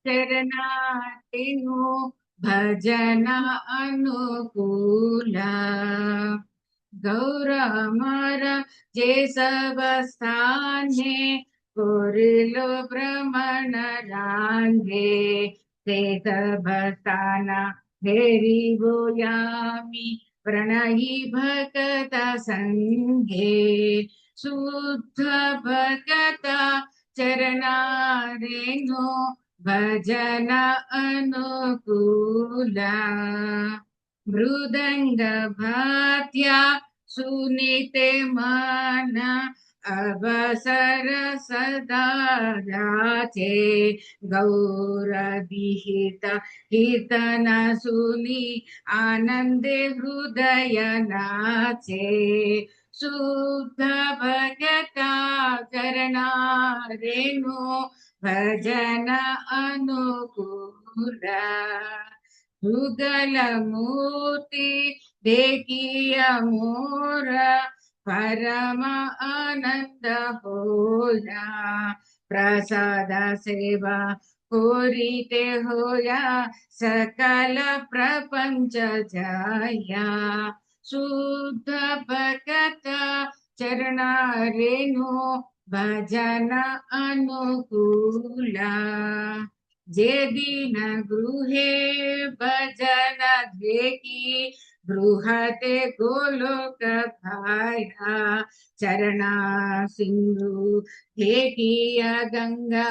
ಶರಣಾರ್ಥಿನು ಭಜನ ಅನುಕೂಲ ಗೌರಮರ ಜೆ ಸಬ ಸ್ಥಾನೆ ಕೋರಿಲು ಭ್ರಮಣ ರಾಂಗೆ ते सभस्थान हेरि बोयामि प्रणहि भगत संगे शुद्ध भगत चरणारेणु भजन अनुकूल मृदंग भात्या सुनीते मन अवसर सदा राचे गौरविहित हितन सुनी आनंदे हृदय नाचे शुद्ध भगता करना रेणु भजन अनुकूल युगल मूर्ति देखिय मोर परम आनंद होया प्रसाद सेवा पूरिते होया सकल प्रपंच जया शुद्ध भगत चरणा रेणु भजन अनुकूला जे दिन गृहे भजन देखी बृहते गोलोक भाया चरणा सिंधु देखिया गंगा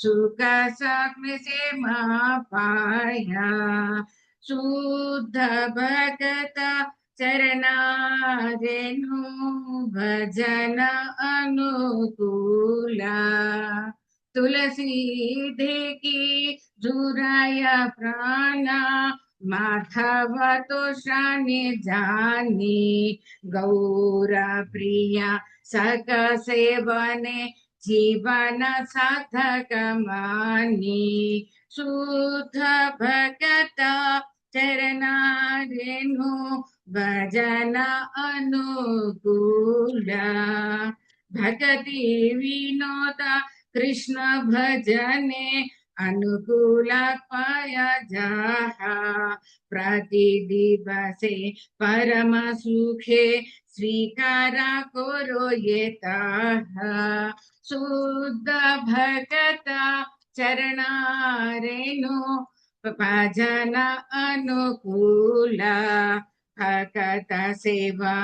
सुख साग्र से पाया शुद्ध भगत चरणा रेणु भजन अनुकूला तुलसी देखी जुराया प्राणा माधव तो शाने जानी गौरा प्रिया सक सेवने जीवन साधक मानी शुद्ध भगत चरणा रेणु भजन अनुकूल भगति विनोद कृष्ण भजने अनुकूल पाया जाहा प्रति दिवसे परम सुखे स्वीकारा करो ये ताहा शुद्ध भगत चरणा रेणु भजन अनुकूल भगत सेवा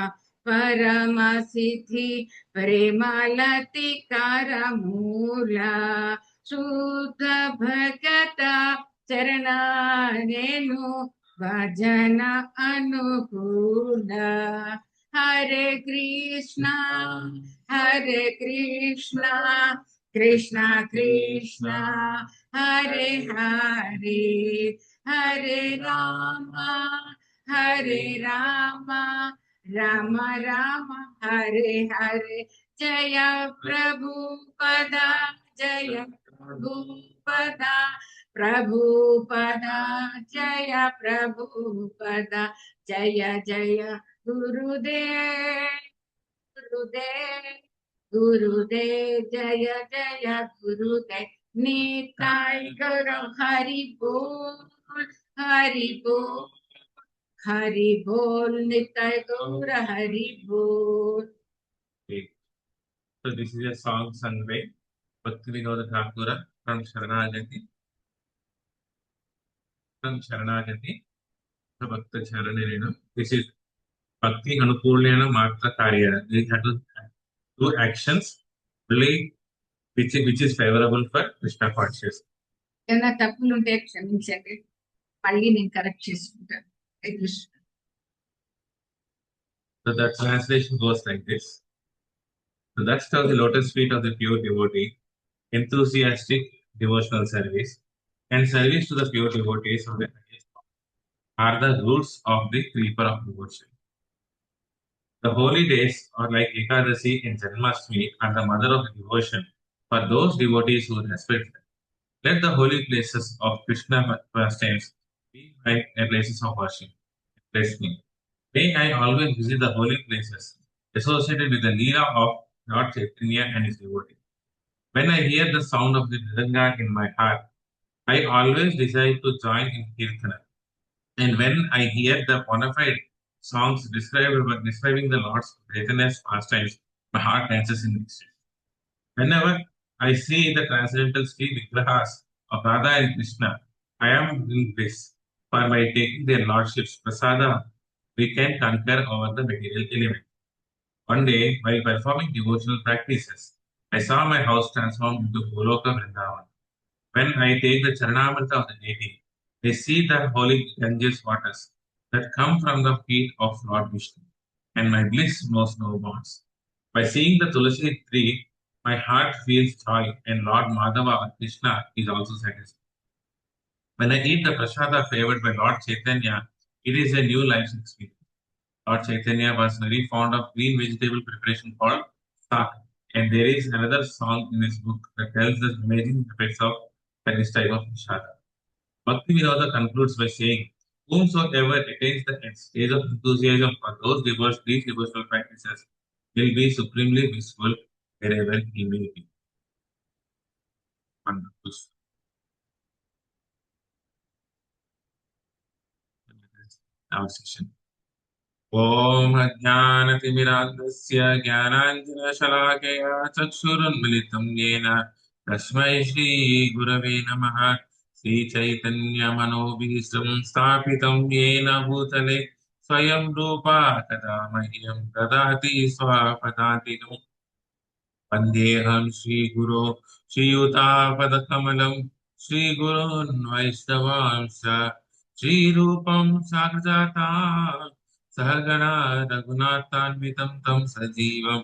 परम सिद्धि प्रेमालतिकार मूला शुद्ध भगत चरणा रेणु भजन अनुकूल हरे कृष्णा कृष्णा कृष्णा हरे हरे हरे राम राम राम हरे हरे जय प्रभुपदा जय प्रभुपदा प्रभुपदा जय प्रभुपदा जय जय गुरुदेव गुरुदेव गुरुदेव जय जय गुरुदेव निताय गौर हरि बोल हरि बोल हरि बोल निताय गौर हरि बोल. So this is a song sung by Bhakti Vinoda Thakura from Sharanagati. So Bhakta Charanirenu. This is Bhakti Anukulena Matra Karya. We have to do actions only which is favorable for Krishna consciousness. ఏదైనా తప్పులు ఉంటే క్షమించండి, మళ్ళీ నేను correct చేసుకుంటాను. So the translation goes like this. So that's how the lotus feet of the pure devotee, enthusiastic devotional service, and service to the pure devotees of the highest form are the roots of the creeper of devotion. The holy days are like Ekadasi and Janmashtami are the mother of devotion for those devotees who respect them. Let the holy places of Krishna pastimes be my places of worship. Bless me. May I always visit the holy places associated with the Leela of Lord Chaitanya and his devotees. When I hear the sound of the Niranga in my heart, I always decide to join in Kirtana. And when I hear the bona fide songs describing the Lord's greatness pastimes, my heart dances in ecstasy. Whenever I see the transcendental Sri Vigrahas of Radha and Krishna, I am in bliss. For by taking their lordships prasada, we can conquer over the material element. One day, while performing devotional practices, I saw my house transformed into Goloka Vrindavan. When I take the Charanamrita of the deity, I see the holy Ganges waters that come from the feet of Lord Vishnu, and my bliss knows no bounds. By seeing the Tulasi tree, my heart feels joy, and Lord Madhava or Krishna is also satisfied. When I eat the prasada favored by Lord Chaitanya, it is a new life experience. Lord Chaitanya was very fond of green vegetable preparation called sak, and there is another song in his book that tells the amazing effects of this type of prasada. Bhakti Vinodha concludes by saying, whomsoever attains the stage of enthusiasm for these devotional practices will be supremely blissful wherever he may be. Wonderful. Our session. ॐ अज्ञानतिमिरान्धस्य ज्ञानाञ्जनशलाकया चक्षुरुन्मिलितं येन तस्मै श्रीगुरवे नमः श्रीचैतन्यमनोभीष्टं स्थापितं येन भूतले स्वयं रूपा कदा मह्यं ददाति स्वपदान्तिकम् वन्देऽहं श्रीगुरो श्रीयुतापदकमलं श्रीगुरोन् वैष्णवांश्च श्रीरूपं साग्रजाता सहगणा रघुनाथान्वितं तं सजीवं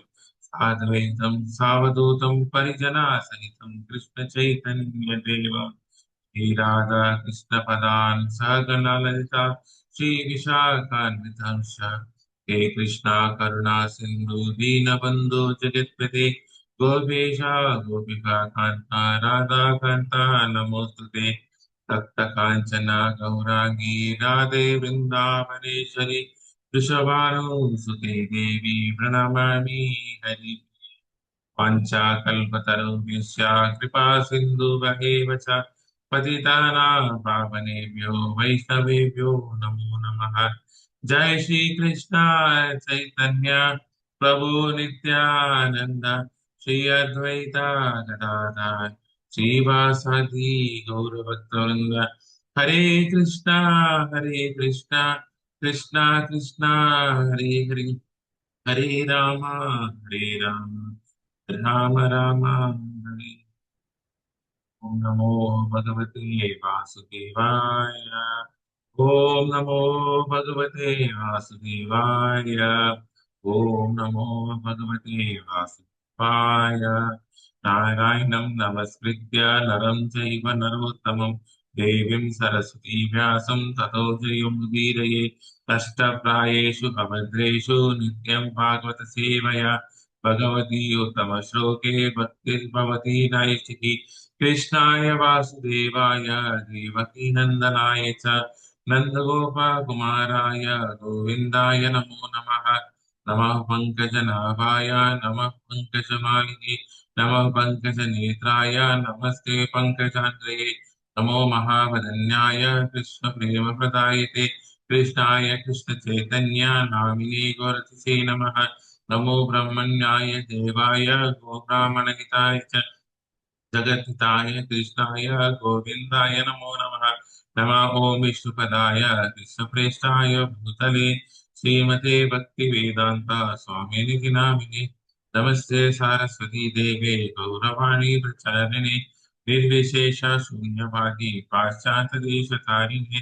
साद्वैतं सावधूतं परिजनासहितं कृष्णचैतन्यदेवं श्रीराधा कृष्णपदान् सहगणा ललिता श्रीविशाखान्वितांश्च हे कृष्णा करुणा सिन्धु दीनबन्धु जगत्पते गोपेशा गोपिका कान्ता राधा कान्ता नमोस्तुते तप्त काञ्चन गौराङ्गी राधे वृन्दावनेश्वरि वृषभानुसुते देवी प्रणमामि हरि वाञ्छाकल्पतरुभ्यश्च कृपा सिन्धुभ्येव च पतितानां पावनेभ्यो वैष्णवेभ्यो नमो नमः जय श्री कृष्ण चैतन्य प्रभु नित्यानंद श्री अद्वैता गदाधर श्रीवासादि गौरभक्तवृंद हरे कृष्णा कृष्णा कृष्णा हरे हरे हरे राम राम राम हरे ओम नमो भगवते वासुदेवाय ओम नमो भगवते वासुदेवाय ओम नमो भगवते वासुदेवाय नारायणं नमस्कृत्य नरं चैव नरोत्तमं देवीं सरस्वती व्यासं ततो जयमुदीरये अष्टप्रायेषु अभद्रेषु नित्यं भागवत सेवया भगवती उत्तमश्लोके भक्तिर्भवती नैष्ठिकी कृष्णाय वासुदेवाय देवकीनन्दनाय च नन्दगोपकुमाराय गोविन्दाय नमो नमः नमः पङ्कजनाभाय नमः पङ्कजमालिने नमः पङ्कजनेत्राय नमस्ते पङ्कजाङ्ग्रये नमो महावदन्याय कृष्णप्रेमप्रदायते कृष्णाय कृष्णचैतन्य नामिने गौरतिसे नमः नमो ब्रह्मण्याय देवाय गोब्राह्मणहिताय च जगद्धिताय कृष्णाय गोविन्दाय नमो नमः नमः ॐ विष्णुपदाय कृष्णप्रेष्ठाय भूतले श्रीमते भक्तिवेदान्त स्वामिनिधि नामिने नमस्ते सारस्वती देवे गौरवाणी प्रचारिणे निर्विशेष शून्यवादी पाश्चात्यदेशतारिणे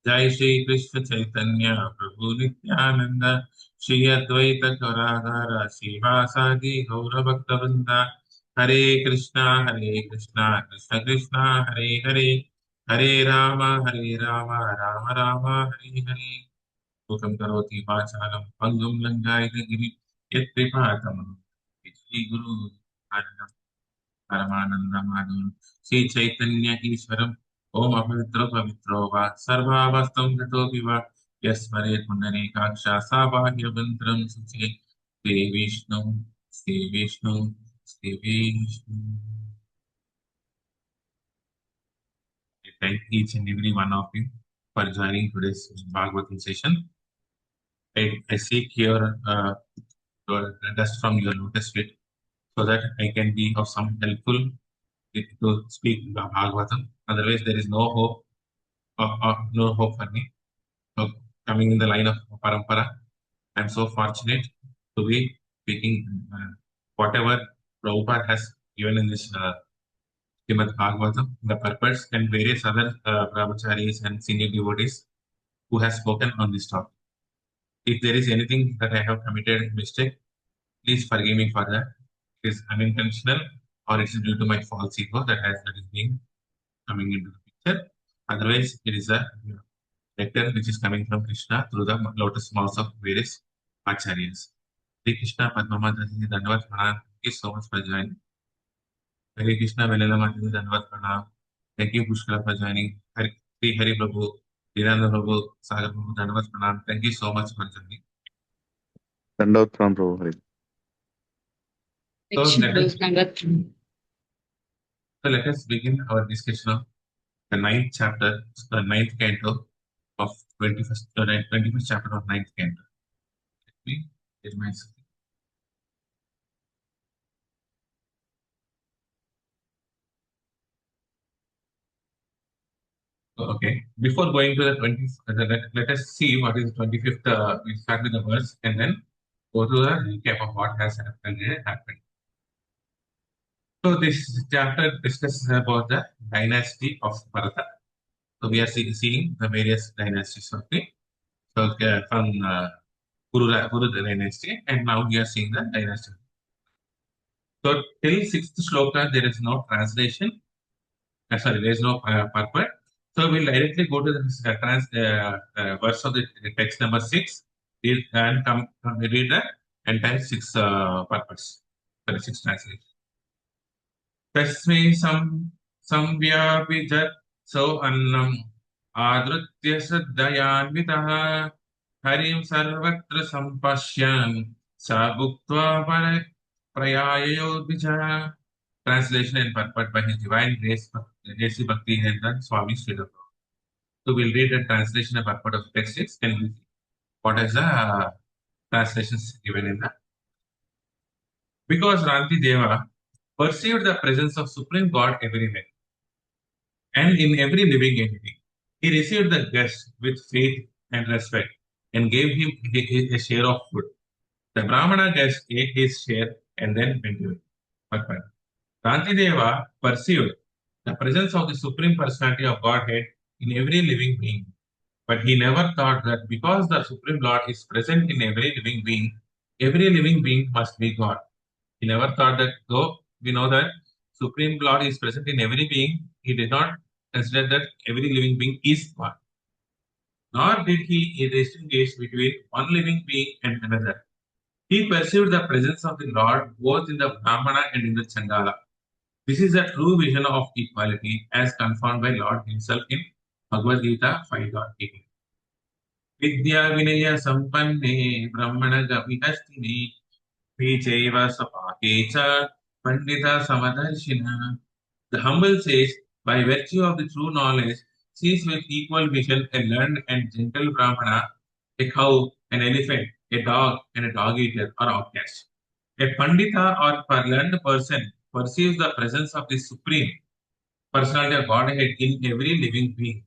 जय श्री कृष्ण चैतन्य प्रभु नित्यानंद श्री अद्वैत गदाधर श्रीवासादि गौरभक्तवृंद हरे कृष्णा कृष्ण कृष्णा हरे हरे हरे राम राम राम हरे हरे लोकं करोति वाचालं पङ्गुं लङ्घयति गिरिं यत्कृपातमं श्रीगुरु परमानन्दमाधवं श्रीचैतन्य ईश्वरम् ॐ अपवित्रो पवित्रो वा सर्वावस्थं गतोऽपि वा यस्मरे पुण्डरीकाक्षा सा बाह्यमन्त्रं सुचे Shri Vishnu Shri Vishnu Shri Vishnu thank each and every one of you for joining today's Bhagavatam session. I seek your dust from your lotus feet so that I can be of some helpful to speak Bhagavatam. Otherwise, there is no hope, no hope for me. So, coming in the line of Parampara, I'm so fortunate to be speaking whatever Prabhupada has given in this Srimad Bhagavatam, the purpose, and various other brahmacharis and senior devotees who has spoken on this topic. If there is anything that I have committed mistake, please forgive me for that. It is unintentional or it is due to my false ego that is being coming into the picture. Otherwise, it is a nectar which is coming from Krishna through the lotus mouths of various acharyas. Hare Krishna Padma Mataji Dandavat Pranam. Thank you so much for joining. Hare Krishna Velela Mataji Dandavat Pranam. Thank you Pushkala for joining. Sri Hari Prabhu, Lilananda Prabhu, Sagar Prabhu Dandavat Pranam. Thank you so much for joining. Dandavat Pranam Prabhu Hari. So let us begin our discussion of the ninth chapter, the ninth canto of 21st chapter of ninth canto. Let me get my screen. Okay, before going to the 20th, let us see what is the 25th. We start with the verse and then go to the recap of what has happened. So this chapter discusses about the dynasty of Bharata. So we are seeing the various dynasties. Okay, so from Kuru dynasty, and now we are seeing the dynasty. So till sixth shloka there is no translation. Sorry, there is no purport. So we'll directly go to the verse of the text number 6 and read the entire six purports. Sorry, six translations. तस्मै संव्यापिजत् सौ अन्नम् आदृत्य श्रद्धयान्वितः हरिं सर्वत्र सम्पश्यन् स भुक्त्वा प्रयाययोर्भिजः. Translation and purport by His Divine Grace, J.C. Bhaktivedanta Swami Srila Prabhupada. So we'll read the translation and purport of text 6 and we'll see what is the translations given in that. Because Ranti Deva perceived the presence of Supreme God everywhere and in every living entity, he received the guest with faith and respect and gave him a share of food. The Brahmana guest ate his share and then went away. Purport. Rantideva perceived the presence of the Supreme Personality of Godhead in every living being, but he never thought that because the Supreme Lord is present in every living being must be God. He never thought that, though we know that Supreme Lord is present in every being, he did not consider that every living being is God. Nor did he distinguish between one living being and another. He perceived the presence of the Lord both in the Brahmana and in the Chandala. This is a true vision of equality as confirmed by Lord himself in Bhagavad Gita 5.18. Vidya Vinaya Sampanne Brahmana Gavihastini Vichaiva Sapakecha Pandita Samadarshina. The humble sage, by virtue of the true knowledge, sees with equal vision a learned and gentle Brahmana, a cow, an elephant, a dog, and a dog eater or outcast. A Pandita or learned person perceives the presence of the Supreme Personality of Godhead in every living being.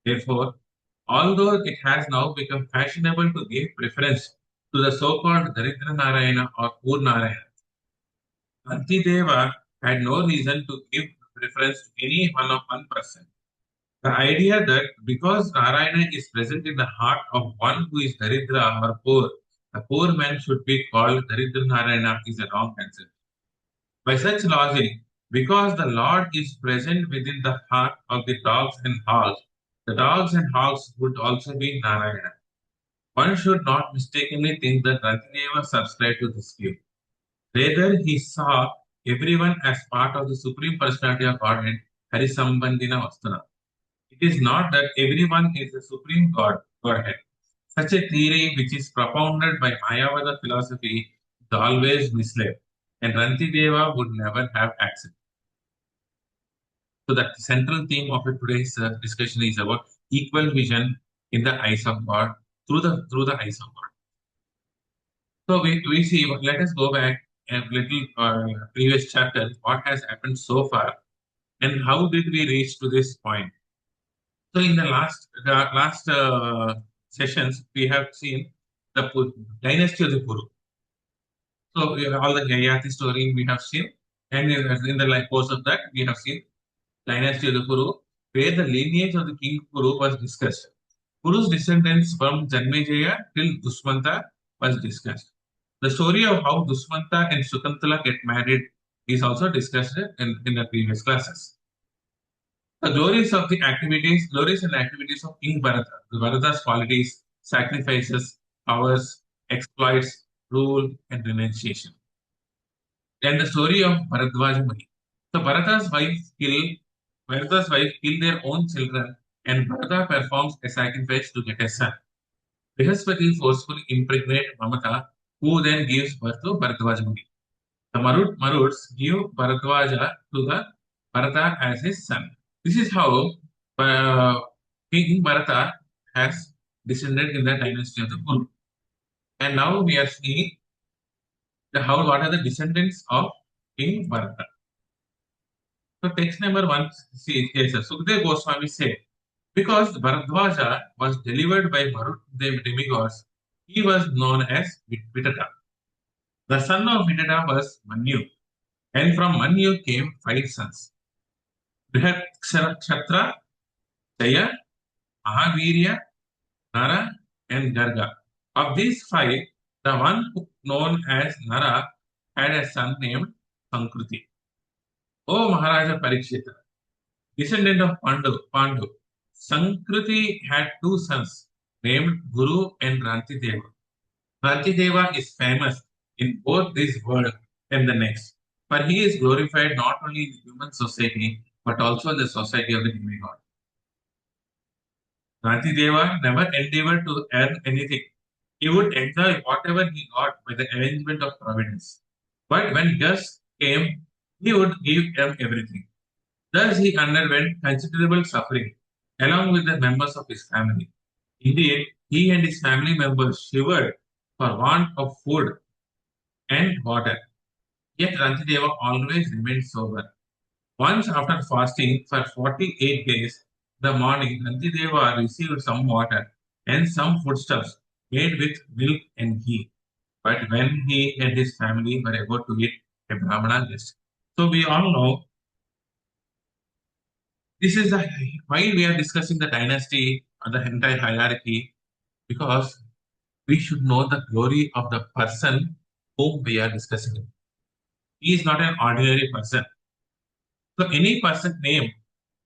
Therefore, although it has now become fashionable to give preference to the so-called Daridra Narayana or Poor Narayana, Antideva had no reason to give preference to any one person. The idea that because Narayana is present in the heart of one who is Daridra or poor, the poor man should be called Daridra Narayana is a wrong concept. By such logic, because the Lord is present within the heart of the dogs and hogs, the dogs and hogs would also be Narayana. One should not mistakenly think that Rantideva subscribed to this view. Rather, he saw everyone as part of the Supreme Personality of Godhead, Harisambandhina Vastuna. It is not that everyone is the Supreme Godhead. Such a theory, which is propounded by Mayavada philosophy, is always misled, and Rantideva would never have accepted. So the central theme of today's discussion is about equal vision in the eyes of God through the eyes of God. So we see, let us go back a little previous chapter, what has happened so far and how did we reach to this point. So in the last sessions, we have seen the dynasty of the Kuru. So all the Yayati story we have seen, and in the course of that, we have seen dynasty of the Kuru, where the lineage of the king Kuru was discussed. Kuru's descendants from Janmejaya till Dusmanta was discussed. The story of how Dusmanta and Sukantala get married is also discussed in the previous classes. The glories and activities of King Bharata, the Bharata's qualities, sacrifices, powers, exploits, rule, and renunciation. And the story of Bharadwaja Muni. So Bharata's wife killed their own children, and Bharata performs a sacrifice to get a son. Brihaspati forcefully impregnates Mamata, who then gives birth to Bharadwaja Muni. The Maruds give Bharadwaja to the Bharata as his son. This is how King Bharata has descended in the dynasty of the Kuru. And now we are seeing what are the descendants of King Bharata. So text number 1 says, Sukdev Goswami said, because Bharadwaja was delivered by Marut the demigods, he was known as Vitata. The son of Vitata was Manu, and from Manu came 5 sons. Brihatkshatra, Jaya, Mahavirya, Nara, and Garga. Of these 5, the one known as Nara had a son named Sankruti. O Maharaja Parikshita, descendant of Pandu, Sankruti had 2 sons named Guru and Rantideva. Rantideva is famous in both this world and the next, for he is glorified not only in the human society but also in the society of the demigod. Rantideva never endeavored to earn anything. He would enjoy whatever he got by the arrangement of providence. But when guests came, he would give them everything. Thus he underwent considerable suffering, along with the members of his family. Indeed, he and his family members shivered for want of food and water. Yet Rantideva always remained sober. Once after fasting for 48 days, the morning Rantideva received some water and some foodstuffs made with milk and ghee. But when he and his family were about to eat, a Brahmana guest. So we all know this is why we are discussing the dynasty or the entire hierarchy, because we should know the glory of the person whom we are discussing. He is not an ordinary person. So any person named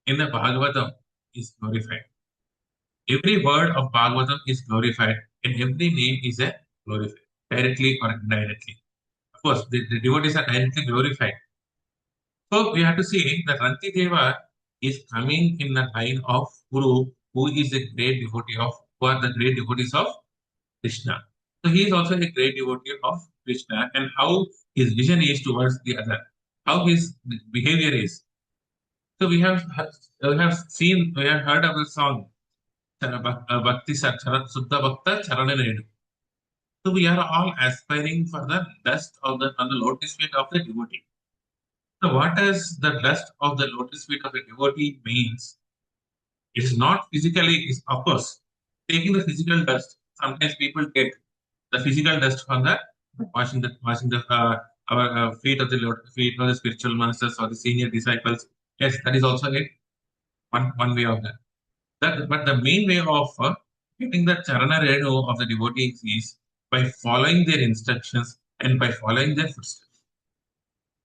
in the Bhagavatam is glorified. Every word of Bhagavatam is glorified, and every name is a glorified, directly or indirectly. Of course, the devotees are directly glorified. So we have to see that Rantideva is coming in the line of Guru, who is a great devotee of, who are the great devotees of Krishna. So he is also a great devotee of Krishna, and how his vision is towards the other, how his behavior is. So we have seen, we have heard of the song, Bhakti Suddha Bhakta Charananedu. So we are all aspiring for the dust on the lotus feet of the devotee. So what does the dust of the lotus feet of a devotee means? It is not physically, it's, of course, taking the physical dust. Sometimes people take the physical dust from the washing the our feet of the spiritual masters or the senior disciples. Yes, that is also one way of that. But the main way of getting the charana renu of the devotees is by following their instructions and by following their footsteps.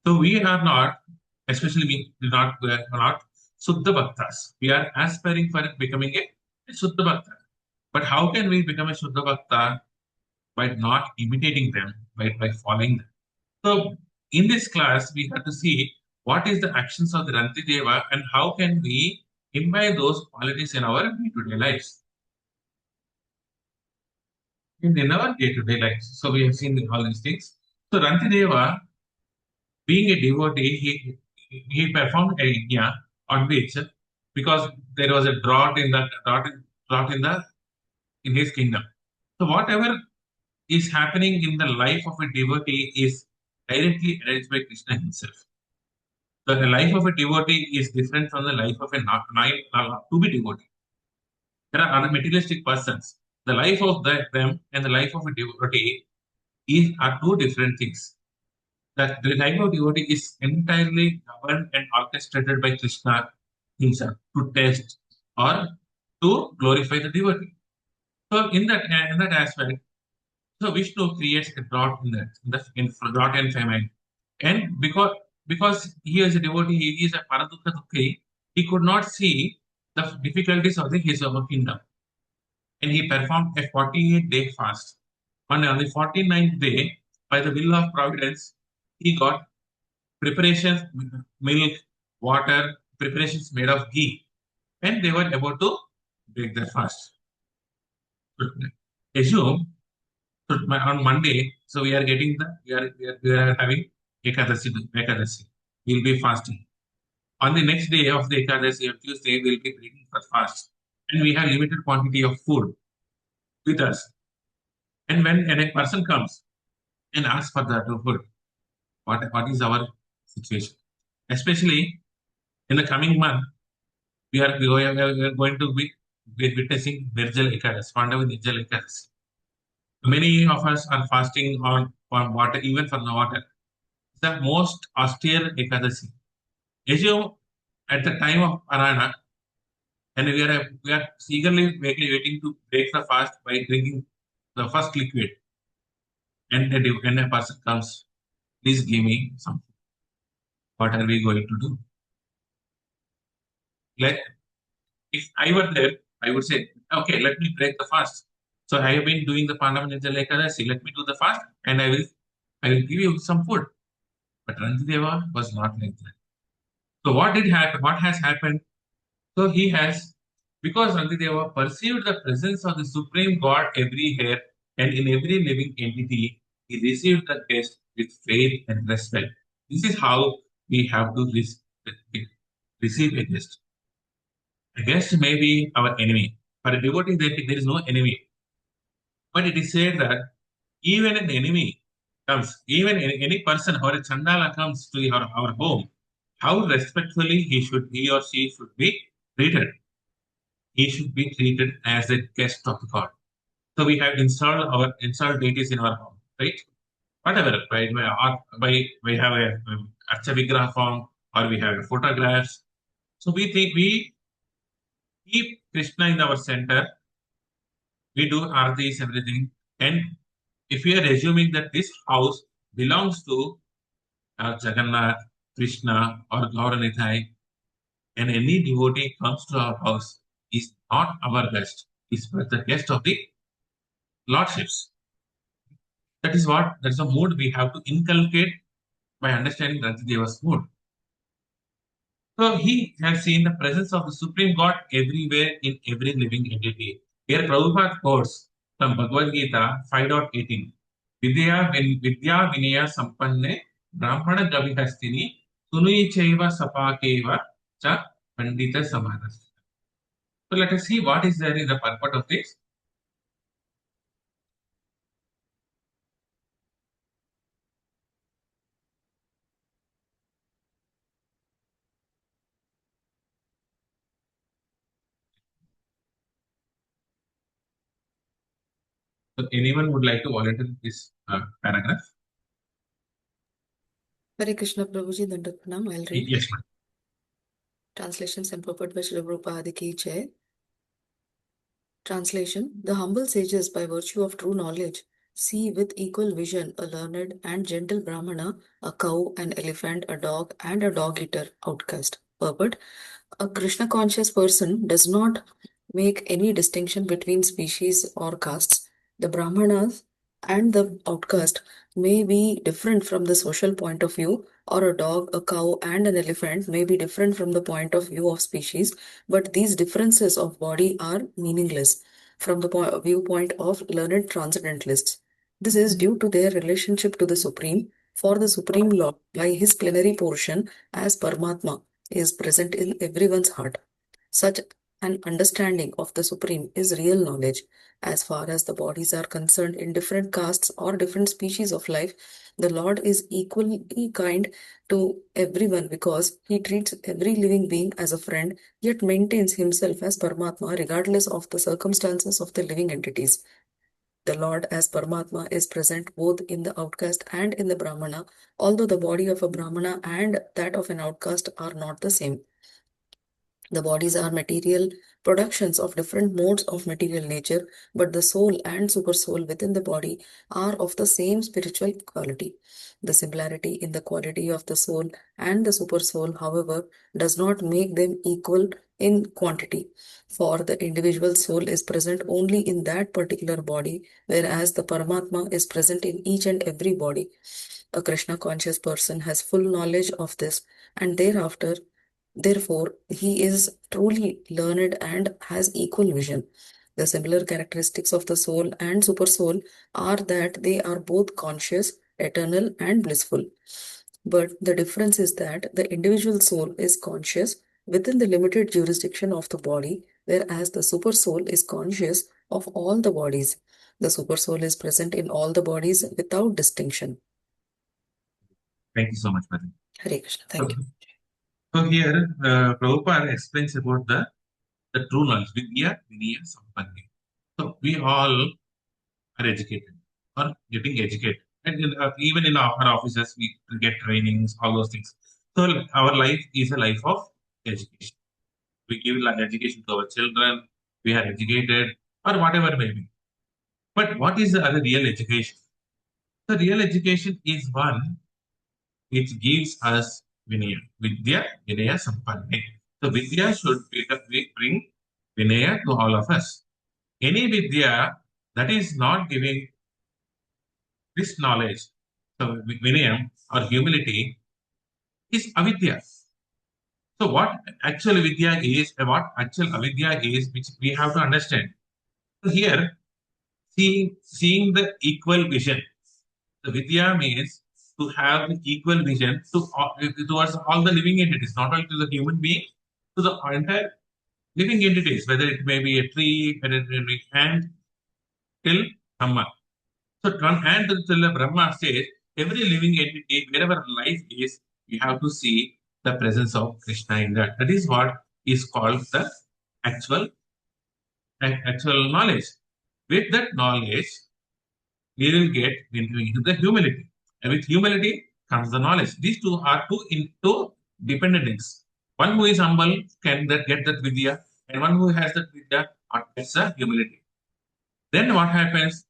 So we are not, especially we are not Suddha Bhaktas. We are aspiring for becoming a Suddha Bhakta. But how can we become a Suddha Bhakta? By not imitating them, by following them. So in this class, we have to see what is the actions of the Rantideva and how can we imbibe those qualities in our day-to-day lives. In our day-to-day lives. So we have seen all these things. So Rantideva, being a devotee, he performed a yajna on which, because there was a drought in in his kingdom. So whatever is happening in the life of a devotee is directly arranged by Krishna himself. So the life of a devotee is different from the life of a to-be devotee. There are other materialistic persons. The life of them and the life of a devotee are two different things. The life of devotee is entirely governed and orchestrated by Krishna himself to test or to glorify the devotee. So in that aspect, so Vishnu creates a drought in drought and famine, and because he is a devotee, he is a paradukha dukhi, he could not see the difficulties of his own kingdom, and he performed a 48-day fast. On the 49th day, by the will of providence, he got preparations, milk, water, preparations made of ghee, and they were about to break their fast. Assume on Monday, so we are getting we are having Ekadasi. We'll be fasting. On the next day of the Ekadasi of Tuesday, we'll be breaking for fast, and we have limited quantity of food with us. And when a person comes and asks for the food, what is our situation? Especially in the coming month, we are going to be witnessing Nirjal Ekadasi, Pandava Nirjal Ekadasi. Many of us are fasting on water, even for the water. It's the most austere Ekadasi. Assume at the time of Parana, and we are eagerly waiting to break the fast by drinking the first liquid. And a person comes, please give me some. What are we going to do? If I were there, I would say, okay, let me break the fast. So I have been doing the Pandava Nirjala Ekadasi. Let me do the fast, and I will give you some food. But Rantideva was not like that. So what did happen? What has happened? So he has, because Rantideva perceived the presence of the Supreme God everywhere and in every living entity, he received the guest with faith and respect. This is how we have to receive a guest. A guest may be our enemy. For a devotee, there is no enemy. But it is said that even an enemy comes, even any person or a chandala comes to our home, how respectfully he or she should be treated. He should be treated as a guest of God. So we have installed deities in our home, right? Whatever, right? We have a Archa Vigraha form, or we have photographs. So we think we keep Krishna in our center. We do artis, everything, and if we are assuming that this house belongs to Jagannath, Krishna, or Gauranithai, and any devotee comes to our house, is not our guest, is but the guest of the lordships. That's a mood we have to inculcate by understanding Rantideva's mood. So he has seen the presence of the Supreme God everywhere in every living entity. Here Prabhupada quotes from Bhagavad Gita 5.18. Vidya Vinaya Sampanne Brahmana Gavihastini Sunui Chaiva Sapakeva Cha Pandita Samanas. So let us see what is there in the purport of this. So anyone would like to volunteer this paragraph? Hare Krishna Prabhuji, Dandat Pranam, I'll read. Yes, ma'am. Translations and purport by Srila Prabhupada Ki Jai. Translation: The humble sages, by virtue of true knowledge, see with equal vision a learned and gentle Brahmana, a cow, an elephant, a dog, and a dog-eater outcast. Purport: a Krishna-conscious person does not make any distinction between species or castes. The Brahmanas and the outcast may be different from the social point of view, or a dog, a cow, and an elephant may be different from the point of view of species, but these differences of body are meaningless from the viewpoint of learned transcendentalists. This is due to their relationship to the Supreme, for the Supreme Lord, by his plenary portion as Paramatma, is present in everyone's heart. Such an understanding of the Supreme is real knowledge. As far as the bodies are concerned in different castes or different species of life, the Lord is equally kind to everyone because he treats every living being as a friend, yet maintains himself as Paramatma regardless of the circumstances of the living entities. The Lord as Paramatma is present both in the outcast and in the Brahmana, although the body of a Brahmana and that of an outcast are not the same. The bodies are material productions of different modes of material nature, but the soul and super soul within the body are of the same spiritual quality. The similarity in the quality of the soul and the super soul, however, does not make them equal in quantity, for the individual soul is present only in that particular body, whereas the Paramatma is present in each and every body. A Krishna conscious person has full knowledge of this, and therefore, he is truly learned and has equal vision. The similar characteristics of the soul and super soul are that they are both conscious, eternal, and blissful. But the difference is that the individual soul is conscious within the limited jurisdiction of the body, whereas the super soul is conscious of all the bodies. The super soul is present in all the bodies without distinction. Thank you so much, Madam. Hare Krishna. Thank you. So here, Prabhupada explains about the true knowledge, Vidya, Vinaya, Sampanni. So we all are educated or getting educated. And even in our offices, we get trainings, all those things. So our life is a life of education. We give education to our children, we are educated, or whatever may be. But what is the other real education? The real education is one which gives us Vinaya. Vidya, Vinaya, Sampanne. So Vidya should bring Vinaya to all of us. Any Vidya that is not giving this knowledge, so Vinayam or humility, is avidya. So what actual Vidya is, what actual avidya is, which we have to understand. So here, seeing the equal vision. The Vidya means to have the equal vision towards all the living entities, not only to the human being, to the entire living entities, whether it may be a tree, whether it may be ant, till Brahma. So from ant till the Brahma says, every living entity, wherever life is, you have to see the presence of Krishna in that. That is what is called the actual actual knowledge. With that knowledge, we will get into the humility. And with humility comes the knowledge. These two are two dependents. One who is humble can get that vidya, and one who has that vidya gets the humility. Then what happens?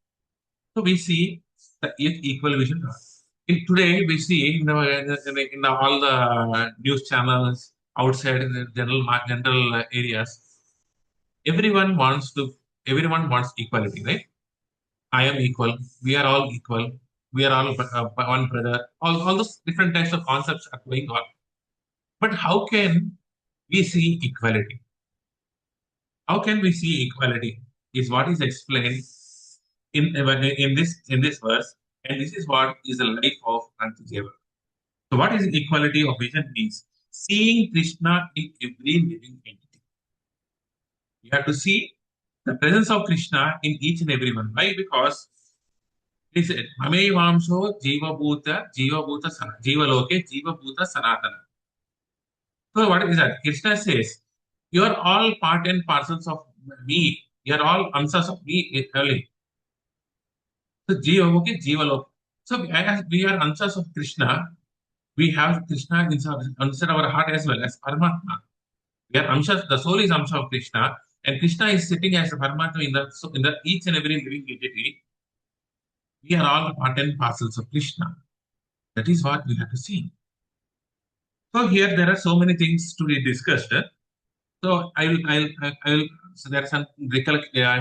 So we see the equal vision. Today we see in all the news channels outside in the general areas, everyone wants equality, right? I am equal. We are all equal. We are all one brother. All those different types of concepts are going on. But how can we see equality? How can we see equality? Is what is explained in this verse, and this is what is the life of Antijeva. So, what is equality of vision means? Seeing Krishna in every living entity. You have to see the presence of Krishna in each and every one. Why? Because he said, Mamevamsho Jivaloke Jivabhuta Sanatana. So what is that? Krishna says, you are all part and parcels of me. You are all answers of me eternally. So Jivaloke Jivaloke. So as we are answers of Krishna, we have Krishna inside our heart as well as Paramatma. We are amshas, the soul is amsha of Krishna, and Krishna is sitting as the Paramatma in the each and every living entity. We are all part and parcels of Krishna. That is what we have to see. So here there are so many things to be discussed. So so there are some I'm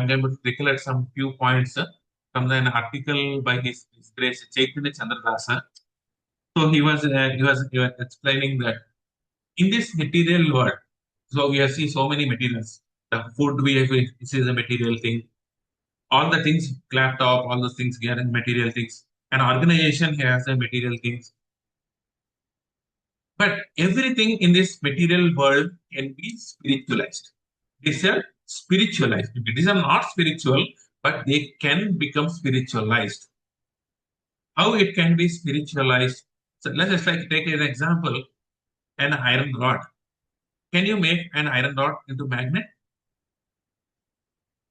going to recollect some few points from an article by His Grace Chaitanya Chandradasa. So he was explaining that in this material world, so we have seen so many materials. The food we have, this is a material thing. All the things, laptop, all those things, we are in material things. An organization has a material things. But everything in this material world can be spiritualized. These are spiritualized. These are not spiritual, but they can become spiritualized. How it can be spiritualized? So let's just like take an example, an iron rod. Can you make an iron rod into magnet?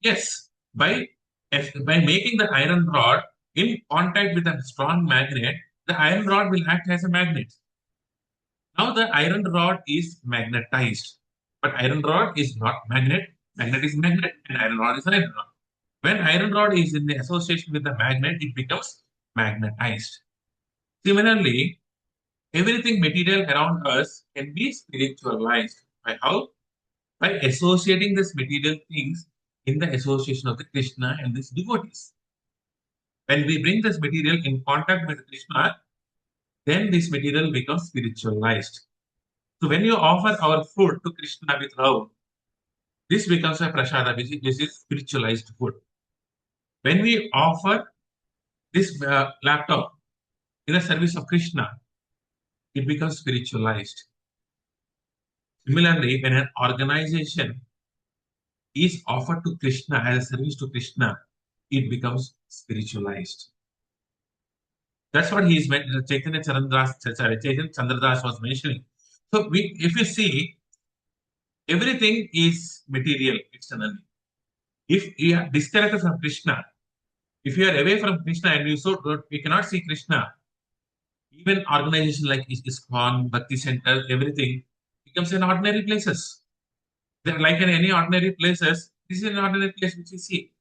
Yes. By making the iron rod in contact with a strong magnet, the iron rod will act as a magnet. Now the iron rod is magnetized, but iron rod is not magnet. Magnet is magnet, and iron rod is iron rod. When iron rod is in the association with the magnet, it becomes magnetized. Similarly, everything material around us can be spiritualized. By how? By associating these material things in the association of the Krishna and these devotees. When we bring this material in contact with Krishna, then this material becomes spiritualized. So when you offer our food to Krishna with love, this becomes a prasada, which is spiritualized food. When we offer this laptop in the service of Krishna, it becomes spiritualized. Similarly, when an organization is offered to Krishna as a service to Krishna, it becomes spiritualized. That's what he is Chaitanya Chandradas was mentioning. So if you see, everything is material externally. If you are disconnected from Krishna, if you are away from Krishna and you cannot see Krishna, even organization like ISKCON, Bhakti Center, everything becomes an ordinary places. They're like in any ordinary places, this is an ordinary place which you see.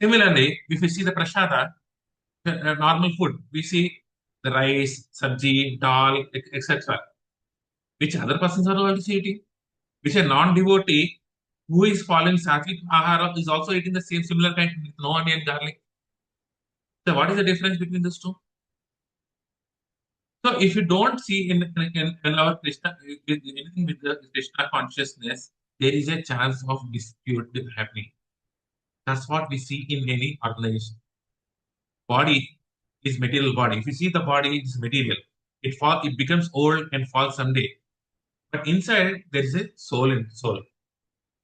Similarly, if you see the prasada, normal food, we see the rice, sabji, dal, etc. Which other persons are also eating? Which a non-devotee who is following sattvic ahara is also eating the same similar kind with no onion garlic. So what is the difference between these two? So if you don't see in our Krishna anything with the Krishna consciousness, there is a chance of dispute happening. That's what we see in any organization. Body is material body. If you see the body is material, it becomes old and falls someday. But inside there is a soul in soul.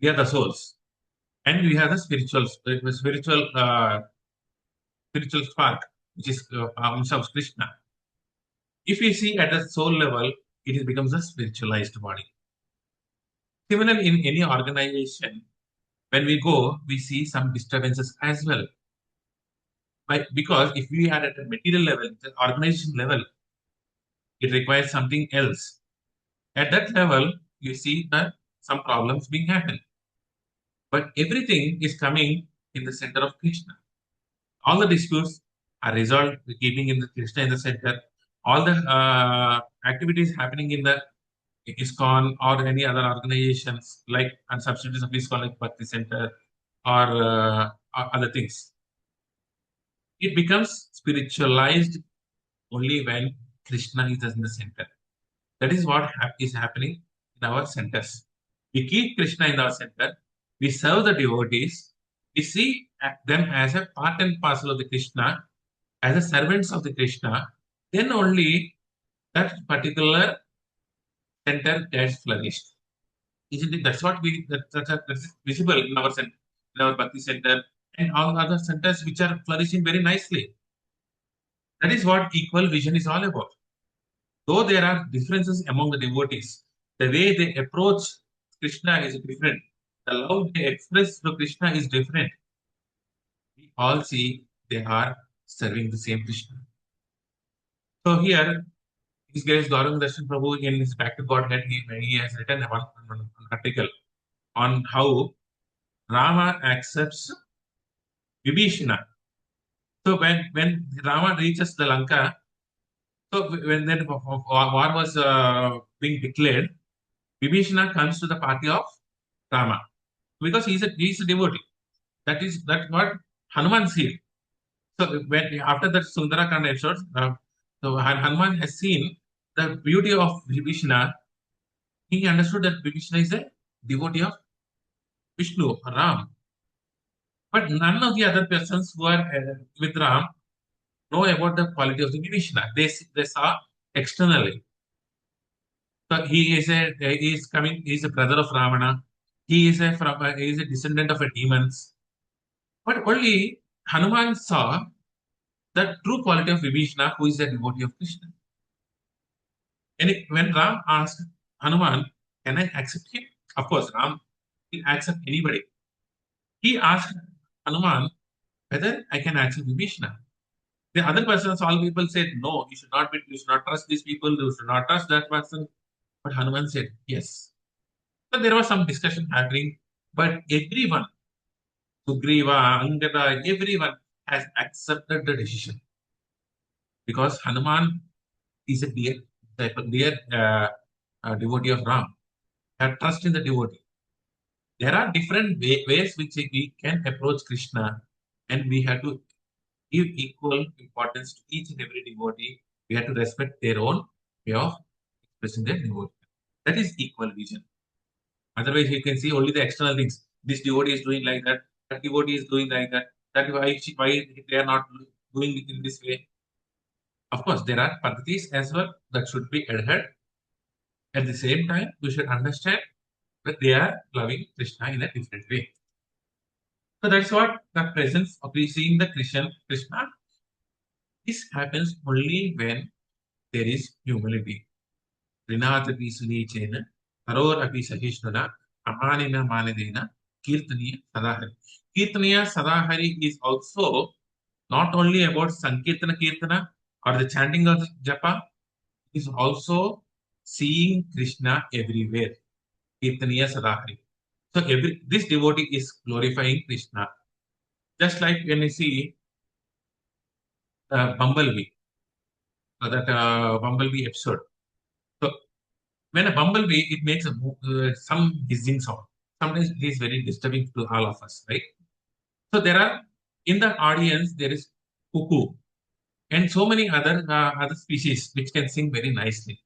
We are the souls, and we have the spiritual spark, which is Amsha of Krishna. If we see at the soul level, it becomes a spiritualized body. Similarly, in any organization, when we go, we see some disturbances as well. Because if we are at a material level, the organization level, it requires something else. At that level, you see that some problems being happen. But everything is coming in the center of Krishna. All the disputes are resolved keeping in the Krishna in the center. All the activities happening in the ISKCON or any other organizations like and subsidiaries of ISKCON like Bhakti Center or other things. It becomes spiritualized only when Krishna is in the center. That is what is happening in our centers. We keep Krishna in our center. We serve the devotees. We see them as a part and parcel of the Krishna, as a servants of the Krishna. Then only that particular center gets flourished. Isn't it? That's what that's visible in our center, in our Bhakti center, and all other centers which are flourishing very nicely. That is what equal vision is all about. Though there are differences among the devotees, the way they approach Krishna is different. The love they express to Krishna is different. We all see they are serving the same Krishna. So here, this guy is Gauranga Darshan Prabhu in his Back to Godhead, he has written one article on how Rama accepts Vibhishana. So when Rama reaches the Lanka, so when then war was being declared, Vibhishana comes to the party of Rama because he's a devotee. That's what Hanuman sees. So when after that Sundarakanda episode, so Hanuman has seen the beauty of Vibhishana. He understood that Vibhishana is a devotee of Vishnu or Ram. But none of the other persons who are with Ram know about the quality of the Vibhishana. They saw externally. So he is coming. He is a brother of Ravana. He is a descendant of a demons. But only Hanuman saw the true quality of Vibhishana, who is a devotee of Krishna. And when Ram asked Hanuman, "Can I accept him?" Of course, Ram will accept anybody. He asked Hanuman whether I can accept Vibhishana. The other persons, all people said, "No, you should not trust these people, you should not trust that person." But Hanuman said, "Yes." So there was some discussion happening, but everyone, Sugriva, Angada, everyone has accepted the decision because Hanuman is a dear devotee of Ram. Have trust in the devotee. There are different ways which we can approach Krishna, and we have to give equal importance to each and every devotee. We have to respect their own way of expressing their devotion. That is equal vision. Otherwise, you can see only the external things. This devotee is doing like that. That devotee is doing like that. That why they are not doing it in this way. Of course, there are paddhatis as well that should be adhered. At the same time, we should understand that they are loving Krishna in a different way. So that's what the presence of we seeing the Krishna. This happens only when there is humility. Rinatapi Sunechena, Taror Api Sahishnuna, Amanina Manadena, Kirtaniya Sadahari. Kirtaniya Sadahari is also not only about Sankirtana Kirtana or the chanting of the japa, it is also seeing Krishna everywhere. Kirtaniya Sadahari. So this devotee is glorifying Krishna. Just like when you see Bumblebee, that Bumblebee episode. So when a bumblebee, it makes some hissing sound. Sometimes it is very disturbing to all of us, right? So there are in the audience there is cuckoo and so many other species which can sing very nicely.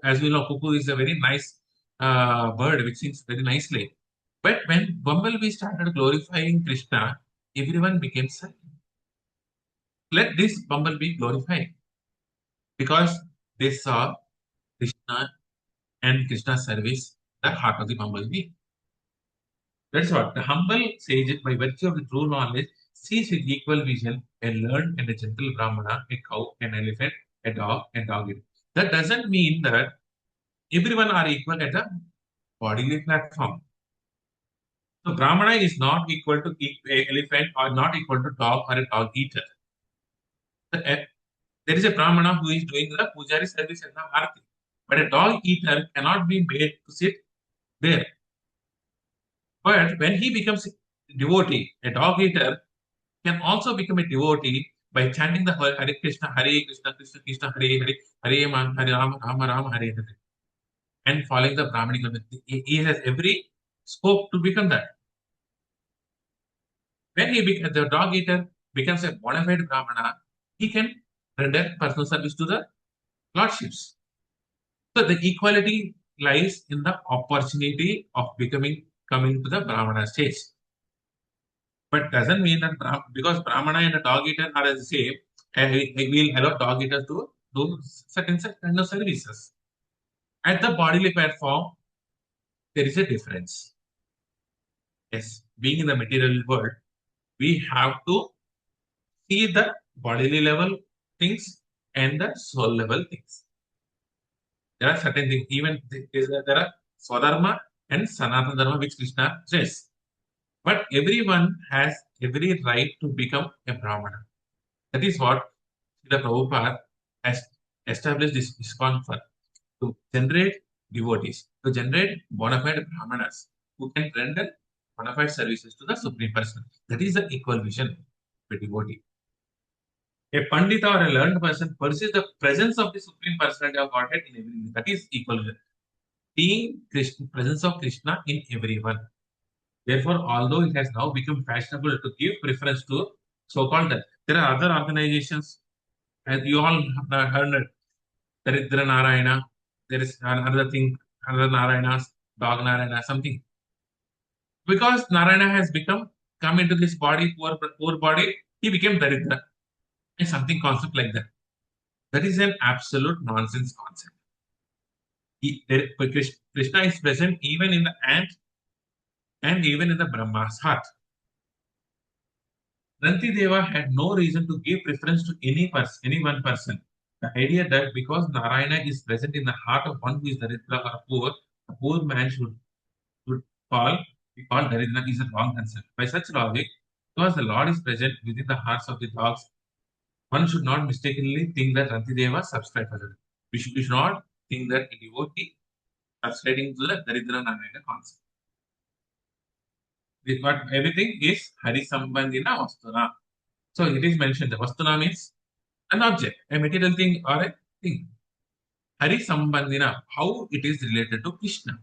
As we know, cuckoo is a very nice bird which sings very nicely. But when bumblebee started glorifying Krishna, everyone became silent. Let this bumblebee glorify because they saw Krishna and Krishna's service, the heart of the bumblebee. That's what the humble sage, by virtue of the true knowledge, sees with equal vision a learned and a gentle Brahmana, a cow, an elephant, a dog, and dog. That doesn't mean that everyone are equal at the bodily platform. So Brahmana is not equal to elephant or not equal to dog or a dog eater. There is a Brahmana who is doing the pujari service and the arati. But a dog eater cannot be made to sit there. But when he becomes a devotee, a dog eater can also become a devotee by chanting the Hare Krishna, Krishna Krishna, Hare Hare, Hare Rama, Rama Rama, Hare Hare, and following the Brahmanic method. He has every scope to become that. When the dog eater becomes a bona fide Brahmana, he can render personal service to the lordships. So the equality lies in the opportunity of coming to the Brahmana stage. But doesn't mean that because Brahmana and a dog eater are the same, we will allow dog eaters to do certain kind of services. At the bodily platform, there is a difference. Yes, being in the material world, we have to see the bodily level things and the soul level things. There are certain things, even there are Swadharma and Sanatana Dharma, which Krishna says. But everyone has every right to become a Brahmana. That is what the Prabhupada has established this ISKCON for, to generate devotees, to generate bona fide Brahmanas who can render bona fide services to the Supreme Person. That is the equal vision of a devotee. A Pandita or a learned person perceives the presence of the Supreme Personality of Godhead in everyone. That is equal vision. Seeing presence of Krishna in everyone. Therefore, although it has now become fashionable to give preference to so-called that, there are other organizations, as you all have heard, Daridra Narayana, there is another thing, another Narayanas, dog Narayana, something. Because Narayana has come into this body, poor body, he became Daridra. And something concept like that. That is an absolute nonsense concept. Krishna is present even in the ant and even in the Brahma's heart. Rantideva had no reason to give preference to any one person. The idea that because Narayana is present in the heart of one who is Daridra or poor, a poor man should be called Daridra is a wrong concept. By such logic, because the Lord is present within the hearts of the dogs, one should not mistakenly think that Rantideva subscribed to it. We should not think that a devotee subscribing to the Daridra Narayana concept. But everything is Hari Sambandhina Vastuna. So it is mentioned the Vastuna means an object, a material thing or a thing. Hari Sambandhina, how it is related to Krishna.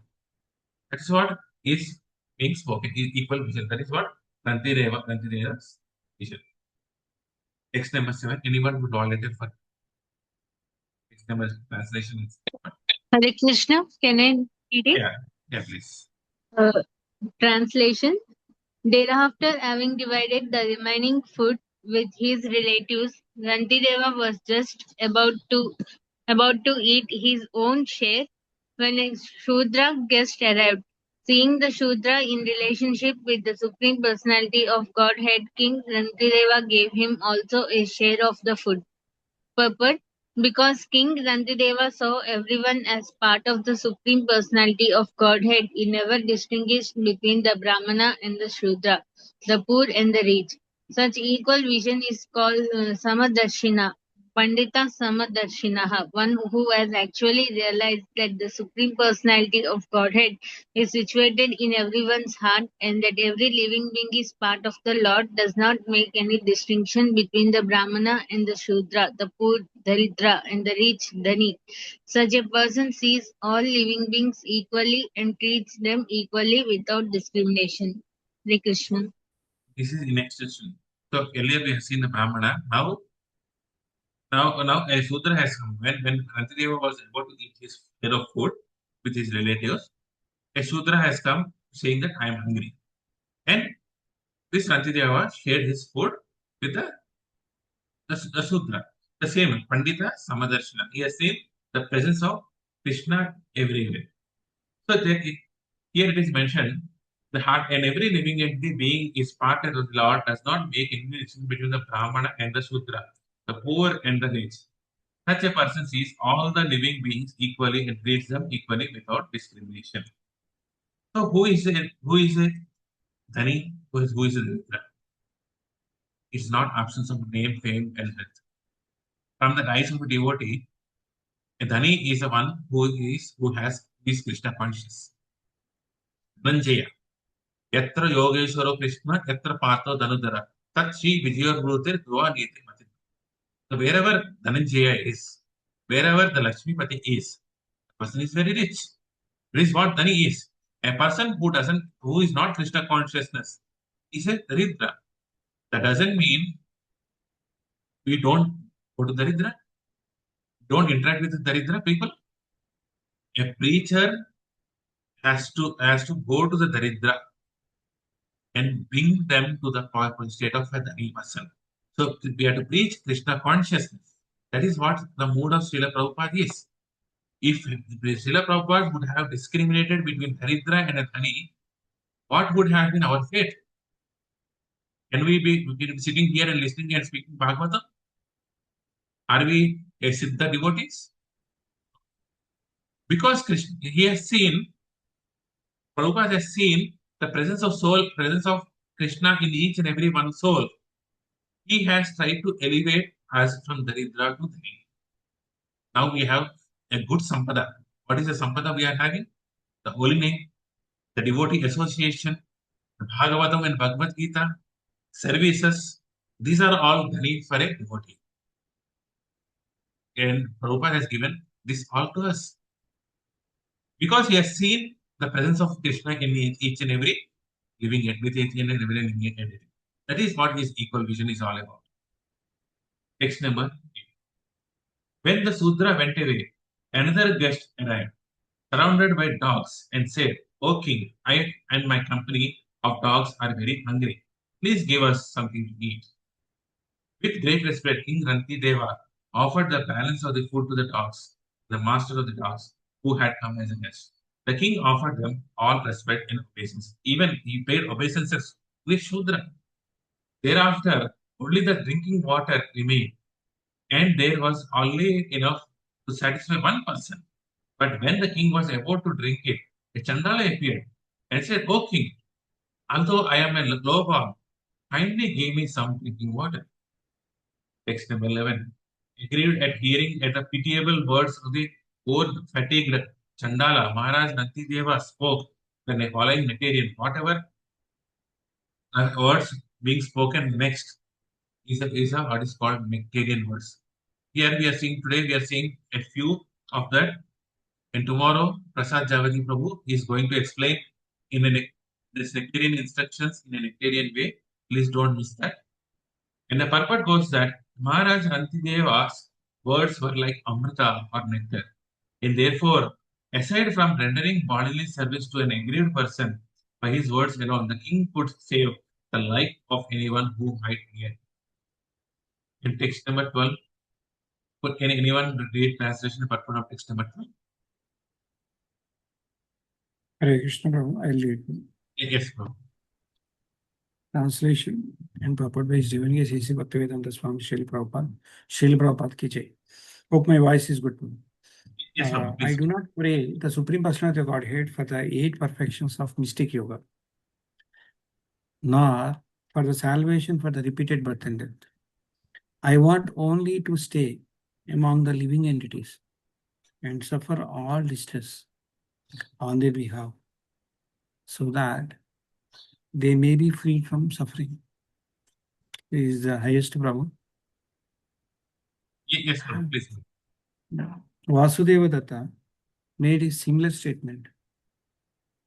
That is what is being spoken, is equal vision. That is what Rantideva's vision. Text number 7. Anyone would volunteer for text number translation? Hare Krishna, can I read it? Yeah, please. Translation. Thereafter, having divided the remaining food with his relatives, Rantideva was just about to eat his own share when a Shudra guest arrived. Seeing the Shudra in relationship with the Supreme Personality of Godhead, King Rantideva gave him also a share of the food. Purport. Because King Rantideva saw everyone as part of the Supreme Personality of Godhead, he never distinguished between the Brahmana and the Shudra, the poor and the rich. Such equal vision is called Samadarshina, Pandita Samadarshinaha, one who has actually realized that the Supreme Personality of Godhead is situated in everyone's heart and that every living being is part of the Lord, does not make any distinction between the Brahmana and the Shudra, the poor, Daridra, and the rich, Dhani. Such a person sees all living beings equally and treats them equally without discrimination. Hare Krishna. This is in extension. So earlier we have seen the Brahmana. Now a Sudra has come. When Rantideva was about to eat his share of food with his relatives, a Shudra has come saying that I am hungry. And this Rantideva shared his food with the Shudra. The same, Pandita Samadarshana. He has seen the presence of Krishna everywhere. So here it is mentioned, the heart and every living entity being is part of the Lord does not make any distinction between the Brahmana and the Shudra, the poor and the rich. Such a person sees all the living beings equally and treats them equally without discrimination. So who is it? Dhani? Who is a Rudra? It's not absence of name, fame, and health. From the eyes of a devotee, a Dhani is the one who has this Krishna conscious. Nanjaya. Yatra Yogeshwaro Krishna, Yatra Partho Dhanudhara. Tat Shri Vijayabhutir Dua Niti Mati. So wherever Dhananjaya is, wherever the Lakshmipati is, the person is very rich. This is what Dhani is. A person who is not Krishna consciousness is a Daridra. That doesn't mean we don't go to Daridra, don't interact with the Daridra people. A preacher has to go to the Daridra and bring them to the state of a Dhani person. So we have to preach Krishna consciousness. That is what the mood of Srila Prabhupada is. If Srila Prabhupada would have discriminated between Daridra and a Dhani, what would have been our fate? Can we be sitting here and listening and speaking Bhagavatam? Are we a Siddha devotees? Because Krishna, Prabhupada has seen the presence of Krishna in each and every one soul. He has tried to elevate us from Daridra to Dhani. Now we have a good Sampada. What is the Sampada we are having? The holy name, the devotee association, the Bhagavatam and Bhagavad Gita, services. These are all Dhani for a devotee. And Prabhupada has given this all to us. Because he has seen the presence of Krishna in each and every living entity. That is what his equal vision is all about. Text number 8. When the Sudra went away, another guest arrived, surrounded by dogs, and said, O king, I and my company of dogs are very hungry. Please give us something to eat. With great respect, King Rantideva offered the balance of the food to the dogs, the master of the dogs. who had come as a guest. The king offered them all respect and obeisance. Even he paid obeisances to a Shudra. Thereafter, only the drinking water remained, and there was only enough to satisfy one person. But when the king was about to drink it, a Chandala appeared and said, "O king, although I am a low born, kindly give me some drinking water." Text number 11. Aggrieved at hearing at the pitiable words of the old fatigued Chandala, Maharaj Nantideva spoke the following material. Whatever words being spoken next is what is called Nectarian words. Here we are seeing, today we are seeing a few of that, and tomorrow Prasad Javadi Prabhu is going to explain in this Nectarian instructions in a Nectarian way. Please don't miss that. And the purport goes that Maharaj Rantideva's words were like Amrita or nectar. And therefore, aside from rendering bodily service to an aggrieved person by his words alone, the king could save the life of anyone who might hear. In text number 12, can anyone read translation purport of text number 12? Hare Krishna Prabhu, I'll read. Yes, Prabhu. Translation and purport by His Divinity C.C. Bhaktivedanta Swami Srila Prabhupada. Srila Prabhupada ki jai. Hope my voice is good. Yes, Prabhu. I Please. do not pray the Supreme Personality of Godhead for the 8 perfections of mystic yoga, nor for the salvation for the repeated birth and death. I want only to stay among the living entities and suffer all distress on their behalf, so that they may be freed from suffering. This is the highest Prabhu. Yes, Prabhu. Please. Vasudeva Datta made a similar statement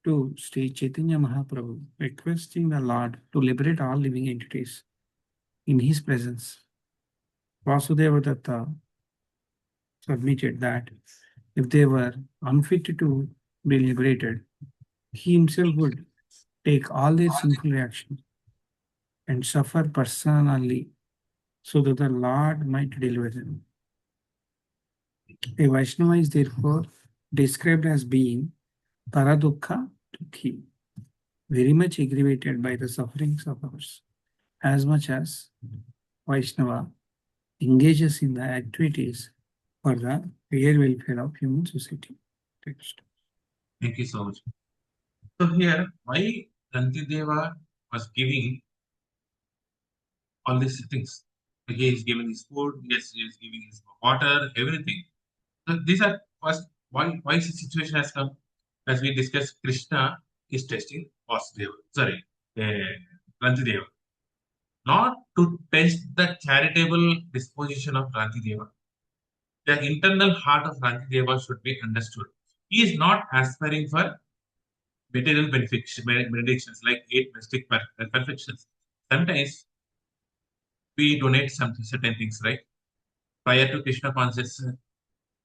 to Sri Chaitanya Mahaprabhu, requesting the Lord to liberate all living entities in his presence. Vasudeva Datta submitted that if they were unfit to be liberated, he himself would take all their sinful reactions and suffer personally so that the Lord might deliver them. A Vaishnava is therefore described as being paradukha dukhi, very much aggravated by the sufferings of others, as much as Vaishnava engages in the activities for the fair welfare of human society. Text. Thank you so much. So here, why Rantideva was giving all these things? He is giving his food, yes, he is giving his water, everything. So these are first, why the situation has come? As we discussed, Krishna is testing Vasudeva, Rantideva. Not to test the charitable disposition of Rantideva. The internal heart of Rantideva should be understood. He is not aspiring for material benedictions like 8 mystic perfections. Sometimes we donate some certain things, right? Prior to Krishna consciousness,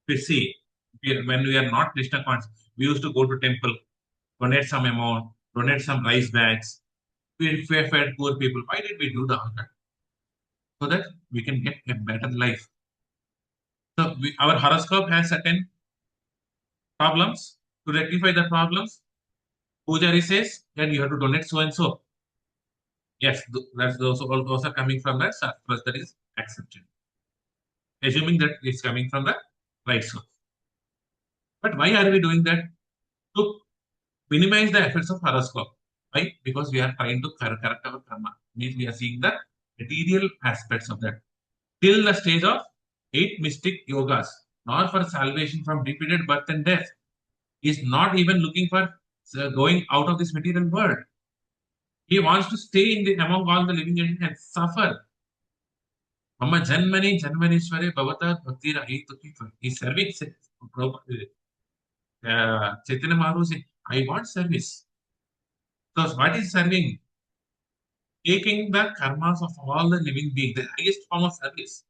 we see when we are not Krishna conscious, we used to go to temple, donate some amount, donate some rice bags. We fed poor people. Why did we do that? So that we can get a better life. So our horoscope has certain problems. To rectify the problems, Pujari says that you have to donate so and so. Yes, that's also coming from the surplus that is accepted. Assuming that it's coming from the right source. But why are we doing that? To minimize the effects of horoscope. Why? Because we are trying to correct our karma. Means we are seeing the material aspects of that. Till the stage of 8 mystic yogas, not for salvation from repeated birth and death. He is not even looking for going out of this material world. He wants to stay among all the living entities and suffer. Mama Janmani Janmanishware Bhavata Bhakti Rahituki. He is serving Chaitanya Mahaprabhu said, I want service. So what is serving? Taking the karmas of all the living beings, the highest form of service.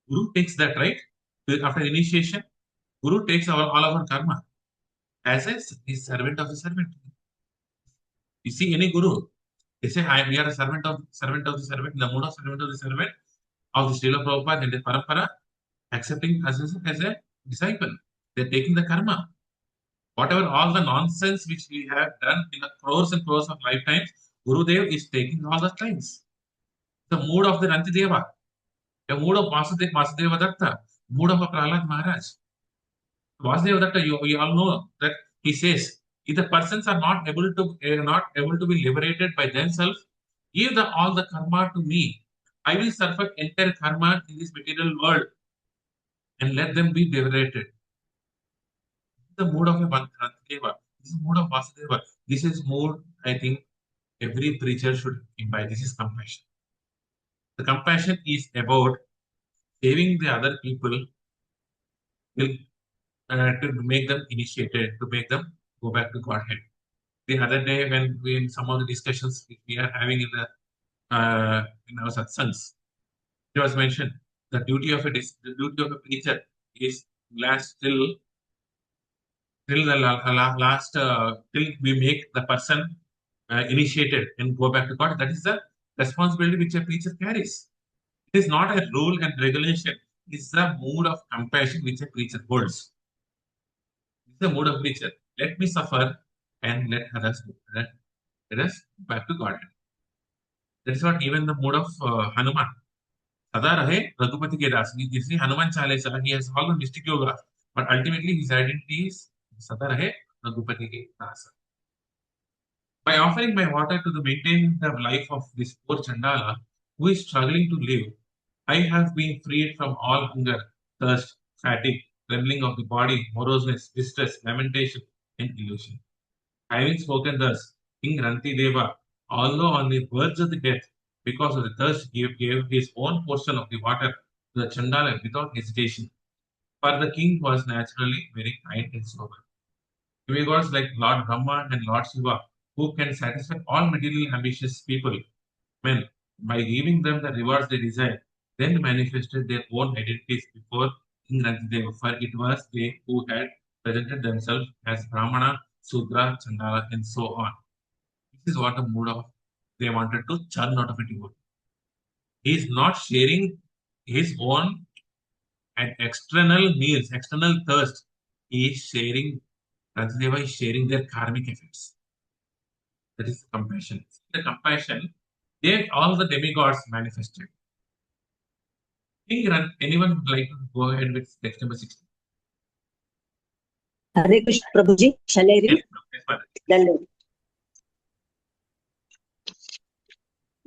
Guru takes that, right? After initiation, Guru takes all of our karma as a servant of the servant. You see any Guru, they say, we are a servant of the servant, in the mode of servant of the servant of the Srila Prabhupada and the Parampara, accepting us as a disciple. They're taking the karma. Whatever all the nonsense which we have done in the crores and crores of lifetimes, Gurudev is taking all the things. The mood of the Rantideva, the mood of Vasudeva Datta, mood of a Prahlad Maharaj. Vasudeva Datta, you all know that he says, if the persons are not able to be liberated by themselves, give all the karma to me. I will suffer entire karma in this material world and let them be liberated. The mood of a Rantideva. This is the mood of Vasudeva. This is mood I think every preacher should imbibe. This is compassion. The compassion is about saving the other people to make them initiated, to make them go back to Godhead. The other day, when we in some of the discussions we are having in our satsangs, it was mentioned the duty of a preacher is last till till we make the person initiated and go back to God. That is the responsibility which a preacher carries. It is not a rule and regulation. It's the mood of compassion which a preacher holds. It's the mood of preacher. Let me suffer and let others back to God. That's what even the mood of Hanuman. Sada rahe Raghupati ke das. You see Hanuman Chalisa, he has all the mystic yoga, but ultimately his identity is Sada rahe Raghupati ke das. By offering my water to maintain the life of this poor Chandala who is struggling to live, I have been freed from all hunger, thirst, fatigue, trembling of the body, moroseness, distress, lamentation, and illusion. Having spoken thus, King Rantideva, although on the verge of the death, because of the thirst, gave his own portion of the water to the Chandala without hesitation. For the king was naturally very kind and sober. Demigods like Lord Brahma and Lord Shiva, who can satisfy all material ambitious people, men, by giving them the rewards they desire, then manifested their own identities before King Rantideva, for it was they who had presented themselves as Brahmana, Sudra, Chandala, and so on. This is what the mood of they wanted to churn out of a devotee. He is not sharing his own and external needs, external thirst. He is sharing, Rantideva is sharing their karmic effects. That is compassion. The compassion, all the demigods manifested. Anyone would like to go ahead with text number 16? Hare Krishna Prabhuji, shall I read? Yes, Then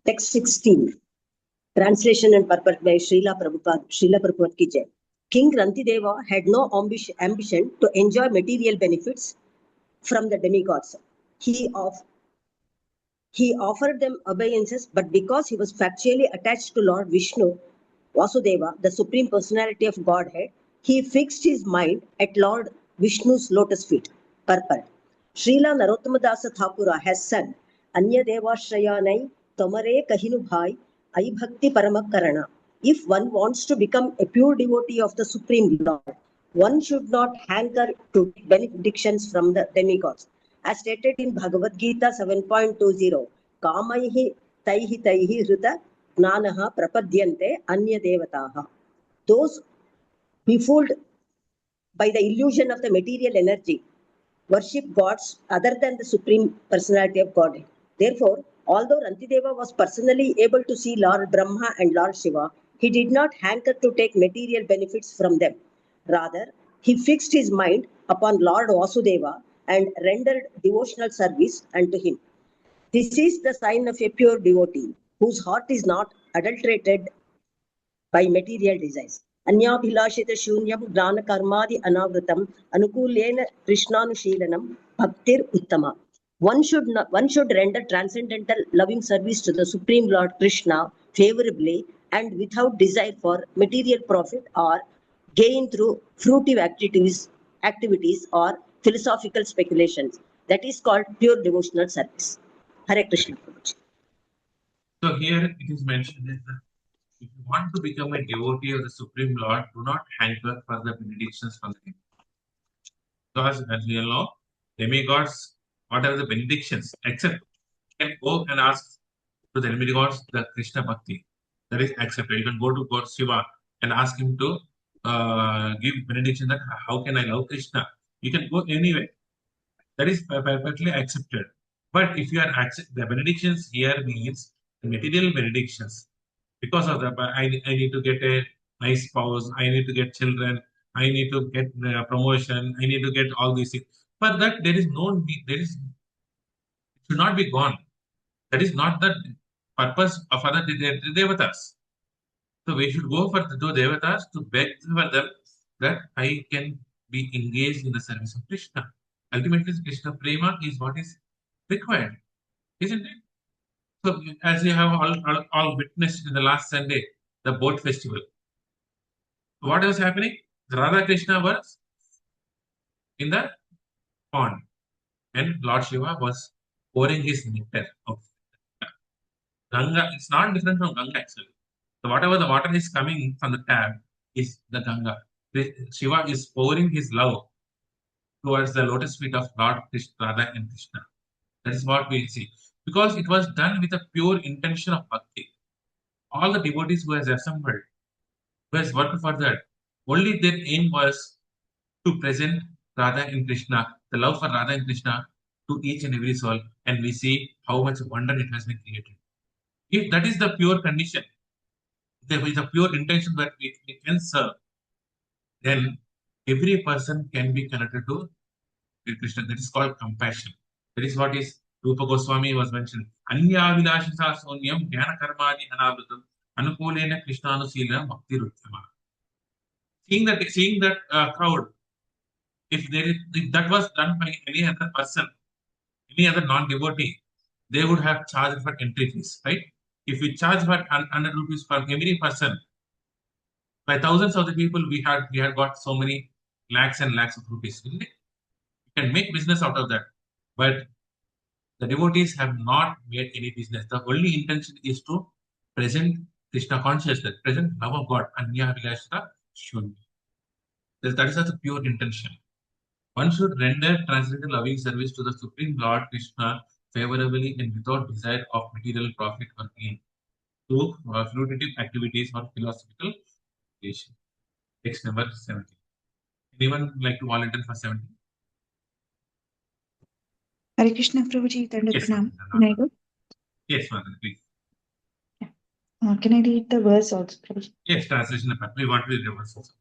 text 16. Translation and purport by Srila Prabhupada ki jai. King Rantideva had no ambition to enjoy material benefits from the demigods. He offered them obeisances, but because he was factually attached to Lord Vishnu, Vasudeva, the Supreme Personality of Godhead, he fixed his mind at Lord Vishnu's lotus feet. Purport. Srila Narottamdasa Thakura has said, Anya Devashrayanai Tomare Kahinu Bhai Ai Bhakti Paramakarana. If one wants to become a pure devotee of the Supreme Lord, one should not hanker to benedictions from the demigods. As stated in Bhagavad Gita 7.20, Kamaihi Taihi Taihi Hrita Gnanaha Prapadyante Anya Devataha. Those befooled by the illusion of the material energy worship gods other than the Supreme Personality of Godhead. Therefore, although Rantideva was personally able to see Lord Brahma and Lord Shiva, he did not hanker to take material benefits from them. Rather, he fixed his mind upon Lord Vasudeva and rendered devotional service unto him. This is the sign of a pure devotee, whose heart is not adulterated by material desires. Anyabhilashita shunyam gnana karmadi anavritam anukulena krishnanushilanam bhaktir uttama. One should render transcendental loving service to the Supreme Lord Krishna favorably and without desire for material profit or gain through fruitive activities or philosophical speculations. That is called pure devotional service. Hare Krishna. So here it is mentioned that if you want to become a devotee of the Supreme Lord, do not hanker for the benedictions from the demigods. Because as we all know, demigods, whatever the benedictions, except you can go and ask to the demigods the Krishna Bhakti. That is accepted. You can go to God Shiva and ask him to give benediction that how can I love Krishna? You can go anywhere. That is perfectly accepted. But if you are the benedictions here means the material benedictions. Because of that, I need to get a nice spouse, I need to get children, I need to get promotion, I need to get all these things. But that there is no need, there is, it should not be gone. That is not the purpose of other devatas. So we should go for the devatas to beg for them that I can be engaged in the service of Krishna. Ultimately, Krishna Prema is what is required, isn't it? So, as you have all witnessed in the last Sunday, the boat festival. What was happening? Radha Krishna was in the pond, and Lord Shiva was pouring his nectar of Ganga. It's not different from Ganga actually. So whatever the water is coming from the tap is the Ganga. Shiva is pouring his love towards the lotus feet of Lord Krishna, Radha and Krishna. That is what we see. Because it was done with a pure intention of bhakti. All the devotees who has assembled, who has worked for that, only their aim was to present Radha and Krishna, the love for Radha and Krishna to each and every soul, and we see how much wonder it has been created. If that is the pure condition, there is a pure intention that we can serve, then every person can be connected to Krishna. That is called compassion. That is what is Rupa Goswami was mentioned. Anya Vilashisa Sonyam Jnana Karmadi Anavrutam Anukulena Krishnanusila Bhakti Ruttama. Seeing that crowd, if that was done by any other person, any other non-devotee, they would have charged for entry fees, right? If we charge for 100 rupees for every person, by thousands of the people we had got so many lakhs and lakhs of rupees. We can make business out of that. But the devotees have not made any business. The only intention is to present Krishna consciousness, present love of God, Anya Vilashita Shunya. That is such a pure intention. One should render transcendental loving service to the Supreme Lord Krishna favorably and without desire of material profit or gain through fruitive activities or philosophical creation. Text number 17. Anyone like to volunteer for 17? Hare Krishna Prabhuji, Dandavat Yes, Pranam. ma'am. Can I go? Yes, ma'am, please. Can I read the verse also, Prabhuji? Yes, translation. We want to read the verse also.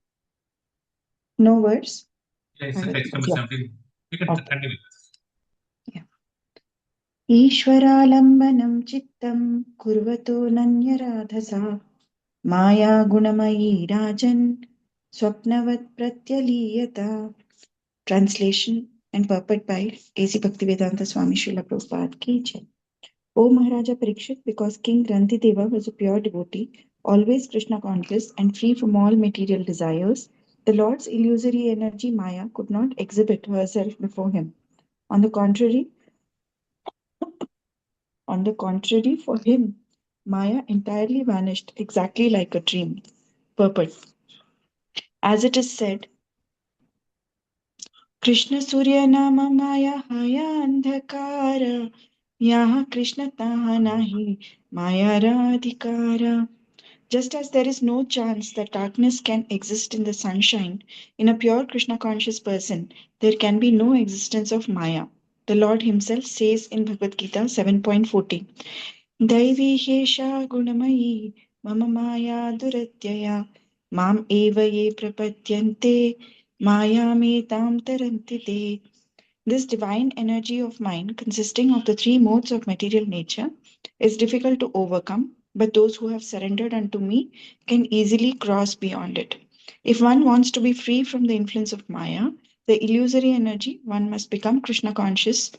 No words? Yes, I will- text number yeah. 17. You can Okay. continue. ईश्वरालम्बनं चित्तं कुर्वतो नन्यराधसा माया गुणमयी राजन् स्वप्नवत् प्रत्यलीयता. Translation and purport by A.C. Bhaktivedanta Swami Srila Prabhupada Ki Jai. O Maharaja Parikshit, because King Rantideva was a pure devotee, always Krishna conscious and free from all material desires, the Lord's illusory energy Maya could not exhibit herself before him. On the contrary, for him, Maya entirely vanished exactly like a dream. Purport. As it is said, Krishna Surya Nama Maya Haya Andhakara Yaha Krishna Taha Nahi Maya Radhikara. Just as there is no chance that darkness can exist in the sunshine, in a pure Krishna conscious person, there can be no existence of Maya. The Lord Himself says in Bhagavad Gita 7.40, Daivi Hesha Gunamayi Mama Maya Duratyaya Mam Eva Ye Prapadyante Maya Me Tam Tarantite. This divine energy of mind, consisting of the three modes of material nature, is difficult to overcome, but those who have surrendered unto me can easily cross beyond it. If one wants to be free from the influence of Maya, the illusory energy, one must become Krishna conscious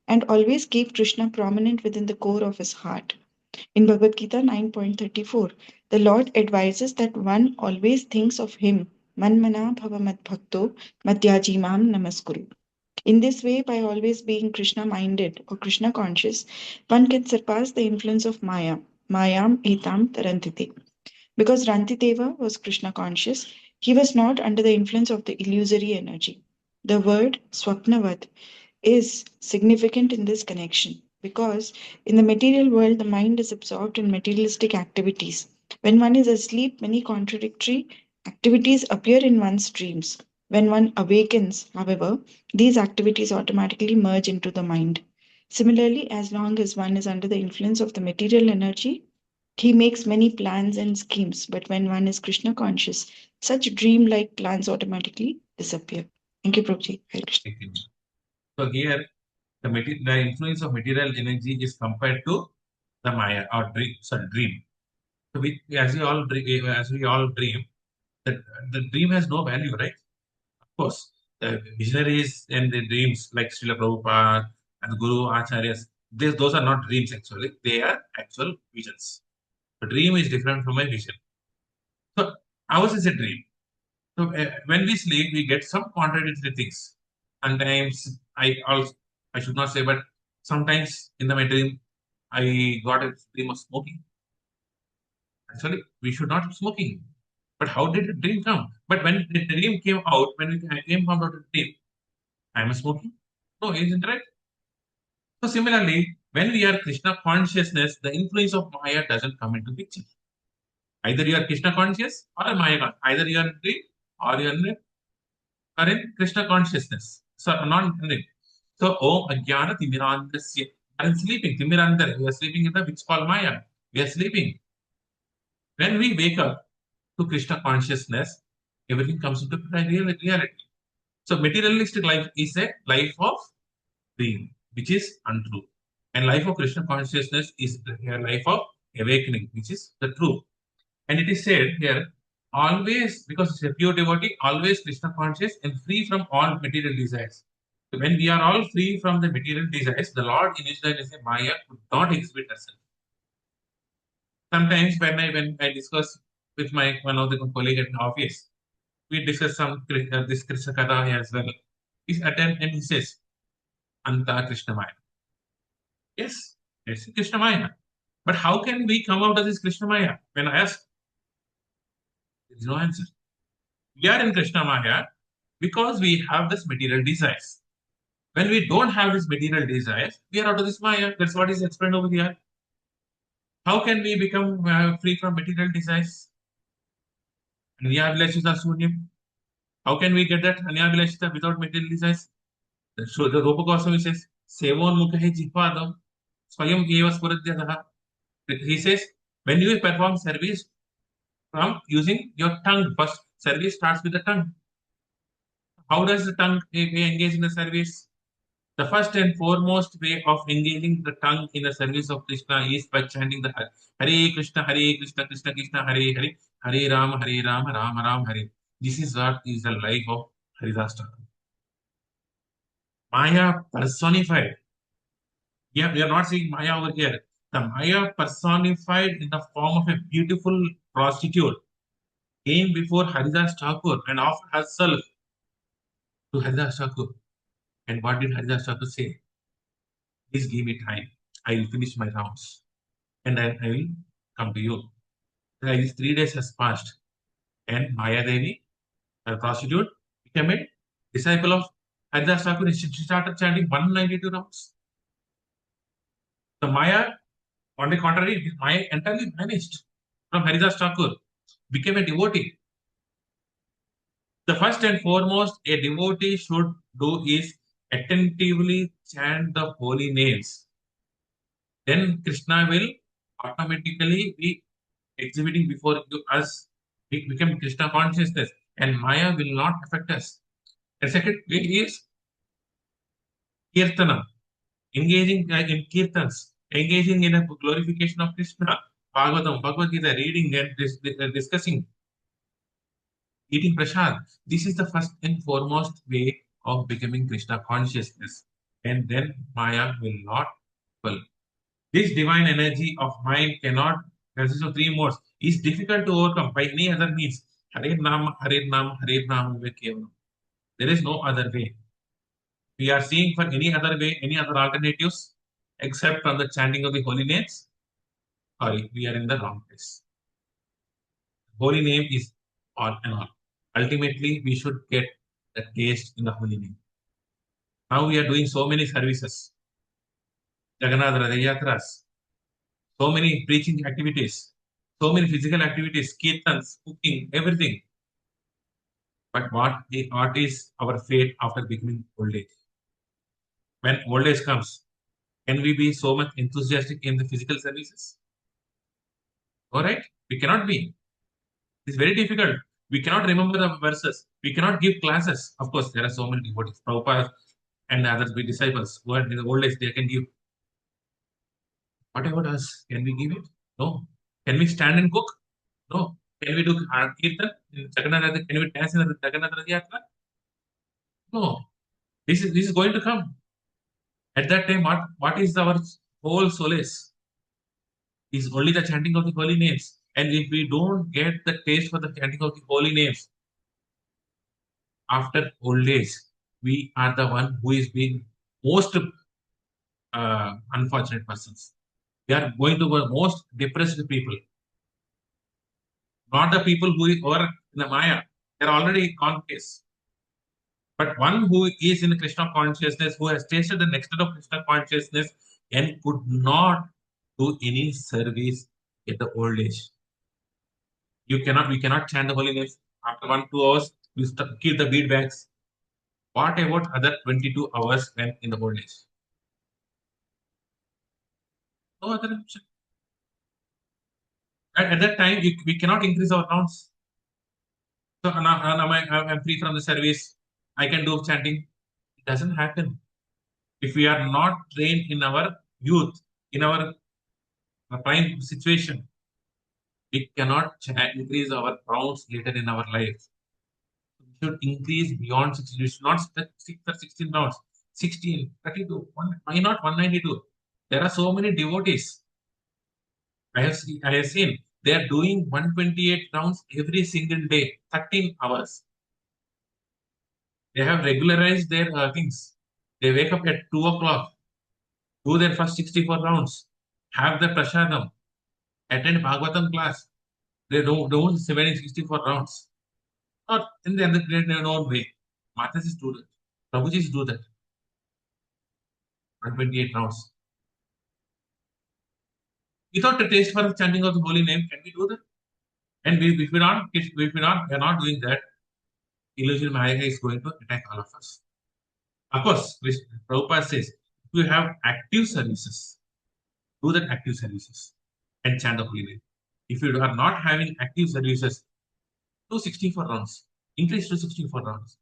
and always keep Krishna prominent within the core of his heart. In Bhagavad Gita 9.34, the Lord advises that one always thinks of him, Manmana Bhava Mad Bhakto Madhyaji Mam Namaskuru. In this way, by always being Krishna minded or Krishna conscious, one can surpass the influence of Maya, Mayam etam tarantite. Because Rantideva was Krishna conscious, he was not under the influence of the illusory energy. The word swapnavat is significant in this connection because in the material world, the mind is absorbed in materialistic activities. When one is asleep, many contradictory Activities appear in one's dreams. When one awakens, however, these activities automatically merge into the mind. Similarly, as long as one is under the influence of the material energy, he makes many plans and schemes, but when one is Krishna conscious, such dream-like plans automatically disappear. Thank you, Prabhuji. Hare Krishna. Thank you. So here, the influence of material energy is compared to the Maya or dream. So as we all dream, the dream has no value, right? Of course, the visionaries and the dreams like Srila Prabhupada and the Guru Acharyas, those are not dreams actually. They are actual visions. A dream is different from a vision. So ours is a dream. So when we sleep, we get some contradictory things. Sometimes I should not say, but sometimes in my dream, I got a dream of smoking. Actually, we should not be smoking. But how did the dream come? But when the dream came out, I came out of the dream, I am smoking. No, isn't it right? So similarly, when we are Krishna consciousness, the influence of Maya doesn't come into picture. Either you are Krishna conscious or a Maya. Either you are in dream or you are in Krishna consciousness. So not in dream. So Om Ajnana Timirandasya. I am sleeping. Timirandar. We are sleeping in the which called Maya. We are sleeping. When we wake up to Krishna consciousness, everything comes into reality. So materialistic life is a life of dream, which is untrue. And life of Krishna consciousness is a life of awakening, which is the truth. And it is said here, always, because it's a pure devotee, always Krishna conscious and free from all material desires. So when we are all free from the material desires, the Lord in Israel is a Maya could not exhibit herself. Sometimes when I discuss with my one of the colleague at the office, we discuss this Krishna Katha as well. He's attend and he says, Anta Krishna Maya. Yes, it's Krishna Maya. But how can we come out of this Krishna Maya? When I ask, there is no answer. We are in Krishna Maya because we have this material desires. When we don't have this material desires, we are out of this Maya. That's what is explained over here. How can we become free from material desires? Anyavilashita Sunyam. How can we get that Anyavilashita without material desires? So the Rupa Goswami says, Sevon Mukhe Jihpadam Swayam Eva Spuradhyadaha. He says, when you perform service from using your tongue, first service starts with the tongue. How does the tongue engage in the service? The first and foremost way of engaging the tongue in the service of Krishna is by chanting the Hare Krishna, Krishna Krishna, Hare Hare, Hare Rama, Rama Rama, Hare. This is what is the life of Haridas Thakur. Maya personified. Yeah, we are not seeing Maya over here. The Maya personified in the form of a beautiful prostitute came before Haridas Thakur and offered herself to Haridas Thakur. And what did Haridas Thakur say? Please give me time. I will finish my rounds. And then I will come to you. These 3 days has passed. And Maya Devi, a prostitute, became a disciple of Haridas Thakur. She started chanting 192 rounds. The Maya, on the contrary, Maya entirely vanished from Haridas Thakur, became a devotee. The first and foremost a devotee should do is attentively chant the holy names. Then Krishna will automatically be exhibiting before us. We become Krishna consciousness and Maya will not affect us. The second way is Kirtana, engaging in Kirtans, engaging in a glorification of Krishna, Bhagavatam, Bhagavad Gita, reading and discussing, eating prasad. This is the first and foremost way of becoming Krishna consciousness. And then Maya will not well. This divine energy of mind cannot consist of 3 modes. Is difficult to overcome by any other means. Hare Nama, Hare Nama, Hare Nama. There is no other way. We are seeing for any other way, any other alternatives, except from the chanting of the holy names. Sorry, we are in the wrong place. Holy name is all and all. Ultimately, we should get the taste in the holy name. Now we are doing so many services. Jagannath Yatras, so many preaching activities, so many physical activities, kirtans, cooking, everything. But what is our fate after becoming old age? When old age comes, can we be so much enthusiastic in the physical services? All right, we cannot be. It's very difficult. We cannot remember the verses. We cannot give classes. Of course, there are so many devotees, Prabhupada and other disciples who are in the old age, they can give. What about us? Can we give it? No. Can we stand and cook? No. Can we do Kirtan in Jagannath Rath? Can we dance in the Jagannath Rath Yatra? No. This is going to come. At that time, what is our whole solace? Is only the chanting of the holy names. And if we don't get the taste for the chanting of the holy names, after old age, we are the one who is being most unfortunate persons. We are going to be most depressed people. Not the people who are in the Maya. They are already conscious. But one who is in Krishna consciousness, who has tasted the nectar of Krishna consciousness and could not do any service at the old age. We cannot chant the holy names. After 1-2 hours, we keep the bead bags. What about other 22 hours when in the old age? No other option. At that time, we cannot increase our rounds. So now I'm free from the service. I can do chanting. It doesn't happen. If we are not trained in our youth, in our prime situation, we cannot increase our rounds later in our life. We should increase beyond 16. We should not stick for 16 rounds. 16, 32, why not 192? There are so many devotees. I have seen they are doing 128 rounds every single day, 13 hours. They have regularized their things. They wake up at 2 o'clock, do their first 64 rounds, have the prasadam, attend Bhagavatam class. They don't 64 rounds. Or in their own way. Matasis do that. Prabhujis do that. 128 rounds. Without a taste for chanting of the holy name, can we do that? And if we are not doing that, illusion Maya is going to attack all of us. Of course, Prabhupada says, if you have active services, do that active services and chant the holy name. If you are not having active services, do 64 rounds. Increase to 64 rounds.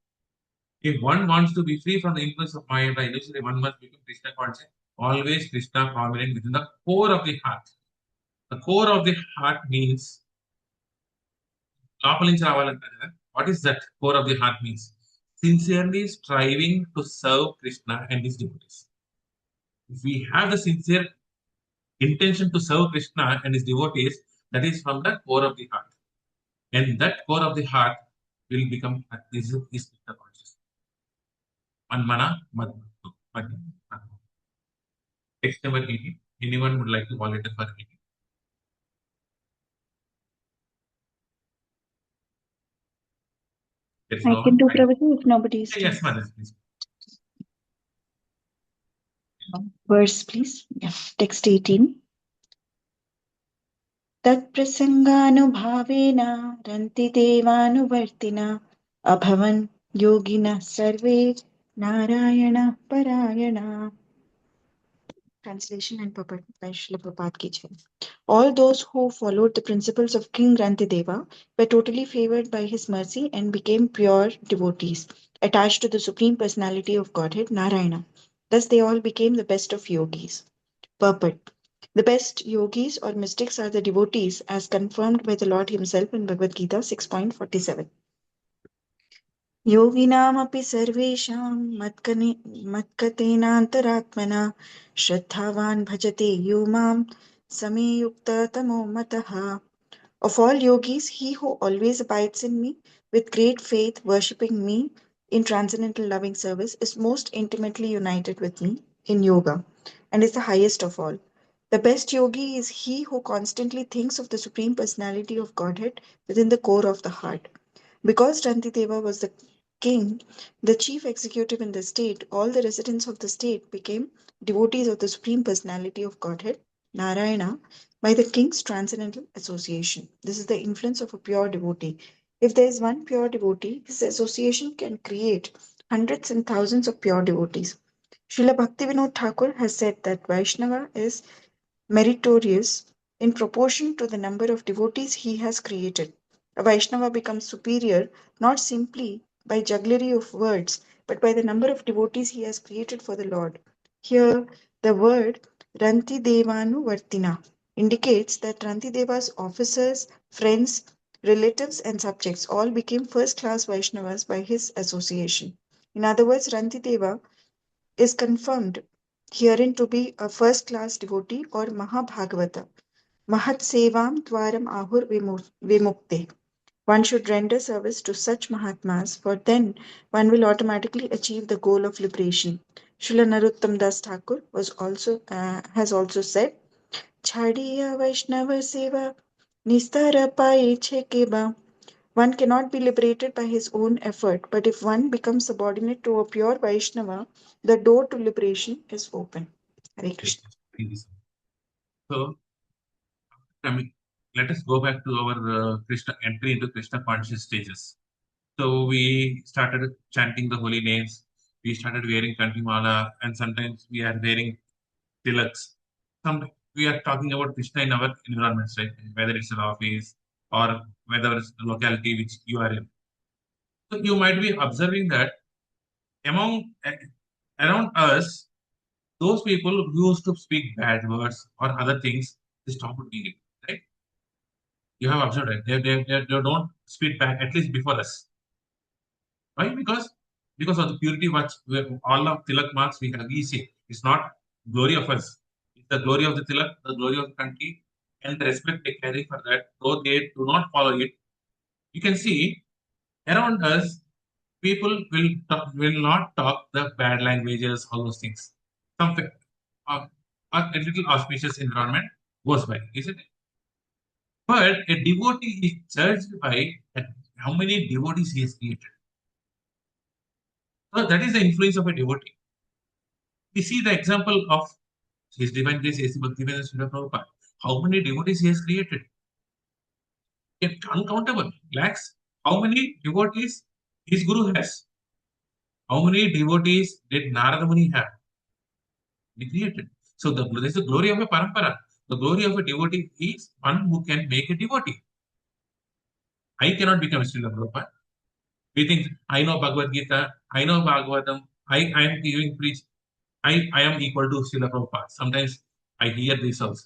If one wants to be free from the influence of Maya, initially one must become Krishna conscious. Always Krishna prominent within the core of the heart. The core of the heart means what is that core of the heart means? Sincerely striving to serve Krishna and his devotees. If we have the sincere intention to serve Krishna and his devotees, that is from the core of the heart. And that core of the heart will become Krishna consciousness. Manmana Madhya. Text number 18. Anyone would like to volunteer for 18? I can do Prabhuji if nobody is. Yes, Madam, please. Verse, please. Yeah. Text 18. तत्प्रसङ्गानुभावेन रन्ति देवानुवर्तिना अभवन् योगिनः सर्वे Narayan parayana. Translation and purport by Srila Prabhupada Ki Jai. All those who followed the principles of King Rantideva were totally favored by his mercy and became pure devotees, attached to the Supreme Personality of Godhead, Narayana. Thus they all became the best of yogis. Purport. The best yogis or mystics are the devotees as confirmed by the Lord himself in Bhagavad Gita 6.47. योगिनामपि सर्वेषां मत्कतेनान्तरात्मना श्रद्धावान् भजते यो मां समे युक्ततमो मतः. Of all yogis, he who always abides in me with great faith, worshipping me in transcendental loving service, is most intimately united with me in yoga and is the highest of all. The best yogi is he who constantly thinks of the Supreme Personality of Godhead within the core of the heart. Because Rantideva was the king, the chief executive in the state, all the residents of the state became devotees of the Supreme Personality of Godhead, Narayana, by the king's transcendental association. This is the influence of a pure devotee. If there is one pure devotee, his association can create hundreds and thousands of pure devotees. Srila Bhaktivinoda Thakur has said that Vaishnava is meritorious in proportion to the number of devotees he has created. A Vaishnava becomes superior not simply by jugglery of words, but by the number of devotees he has created for the Lord. Here, the word Ranti Devanu Vartina indicates that Rantideva's officers, friends, relatives, and subjects all became first class Vaishnavas by his association. In other words, Rantideva is confirmed herein to be a first class devotee or Mahabhagavata. Mahat Sevam Dwaram Ahur Vimukte. One should render service to such Mahatmas, for then one will automatically achieve the goal of liberation. Srila Narottam Das Thakur has also said, Chhadiya Vaishnava Seva Nistara Pai Chekeba. One cannot be liberated by his own effort, but if one becomes subordinate to a pure Vaishnava, the door to liberation is open. Hare Krishna. So, let us go back to our Krishna entry into Krishna conscious stages. So we started chanting the holy names. We started wearing kantimala, and sometimes we are wearing tilaks. We are talking about Krishna in our environments, right? Whether it's an office or whether it's the locality which you are in. So you might be observing that around us, those people who used to speak bad words or other things, they stopped doing it, right? You have observed, right? They don't speak back, at least before us. Why? Because of the purity which all of Tilak marks we have. We see it's not glory of us. It's the glory of the Tilak, the glory of the country, and the respect they carry for that. Though they do not follow it, you can see around us, people will not talk the bad languages, all those things. Some a little auspicious environment goes by, isn't it? But a devotee is judged by how many devotees he has created. So that is the influence of a devotee. We see the example of His Divine Grace A.C. Bhaktivedanta Srila Prabhupada. How many devotees he has created? Yet uncountable, lakhs. How many devotees his Guru has? How many devotees did Narada Muni have? He created. So there is the glory of a parampara. The glory of a devotee is one who can make a devotee. I cannot become a Srila Prabhupada. We think, I know Bhagavad Gita, I know Bhagavatam, I am giving preach, I am equal to Srila Prabhupada. Sometimes I hear this also.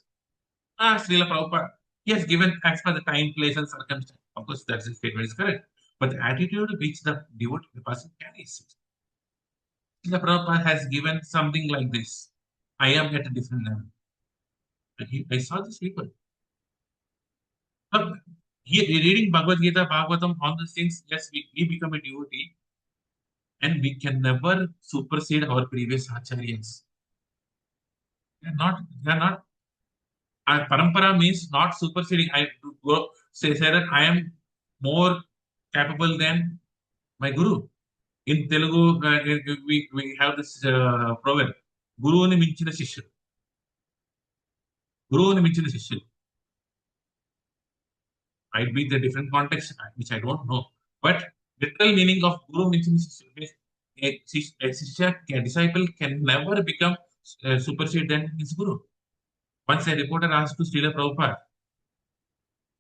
Srila Prabhupada, he has given as per the time, place, and circumstance. Of course, that statement is correct. But the attitude which the devotee, the person carries, Srila Prabhupada has given something like this. I am at a different level. I saw these people. But reading Bhagavad Gita, Bhagavatam, all these things, yes, we become a devotee, and we can never supersede our previous acharyas. They are not. Parampara means not superseding. I go say that I am more capable than my guru. In Telugu, we have this proverb: "Guru ni minchina shishya." Guru ni minchina shishya. Might be the different context, which I don't know. But literal meaning of Guru minchina shishya means a shishya, a disciple can never become supersede than his guru. Once a reporter asked to Srila Prabhupada,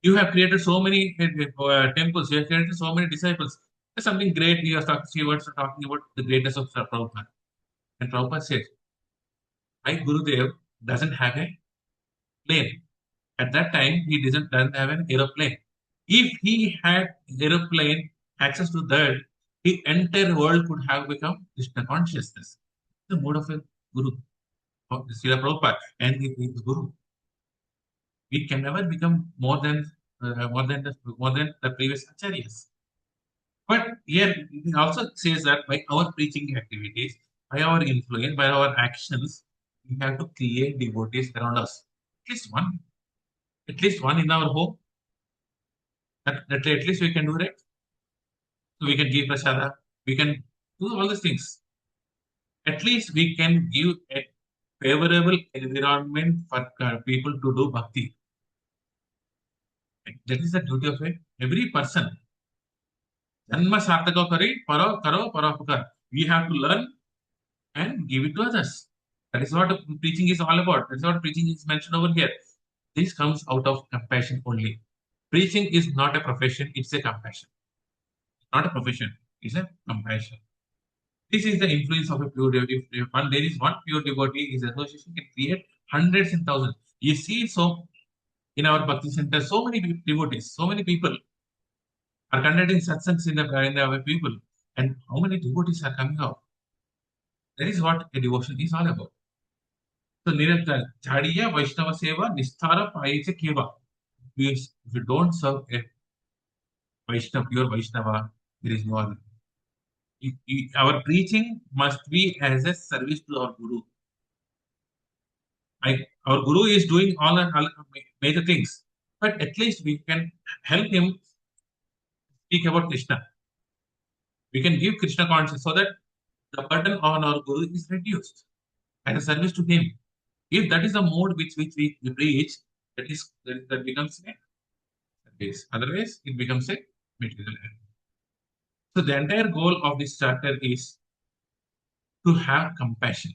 you have created so many temples, you have created so many disciples. There's something great. You are talking about the greatness of Prabhupada. And Prabhupada said, my Gurudev doesn't have a plane. At that time, he doesn't have an aeroplane. If he had aeroplane access to that, the entire world could have become Krishna consciousness. The mode of a Guru, of Srila Prabhupada, and his Guru. We can never become more than the previous acharyas. But here it also says that by our preaching activities, by our influence, by our actions, we have to create devotees around us. At least one in our home. That at least we can do, right? So we can give prasada, we can do all these things. At least we can give a favorable environment for people to do bhakti. That is the duty of every person. Janma sarthaka kari, karo paropakar. We have to learn and give it to others. That is what preaching is all about. That is what preaching is mentioned over here. This comes out of compassion only. Preaching is not a profession, it's a compassion. Not a profession, it's a compassion. This is the influence of a pure devotee. If there is one pure devotee, his association can create hundreds and thousands. You see, so in our Bhakti center, so many devotees, so many people are conducting satsangs in our people. And how many devotees are coming out? That is what a devotion is all about. So, Nirantar, Chadiya Vaishnava Seva, Nisthara Payecha Keva. If you don't serve a Vaishnava, pure Vaishnava, there is no other. Our preaching must be as a service to our Guru. Like our Guru is doing all major things, but at least we can help him speak about Krishna. We can give Krishna consciousness so that the burden on our Guru is reduced as a service to him. If that is the mode which we preach, that becomes a service. Otherwise, it becomes a material act. So the entire goal of this chapter is to have compassion.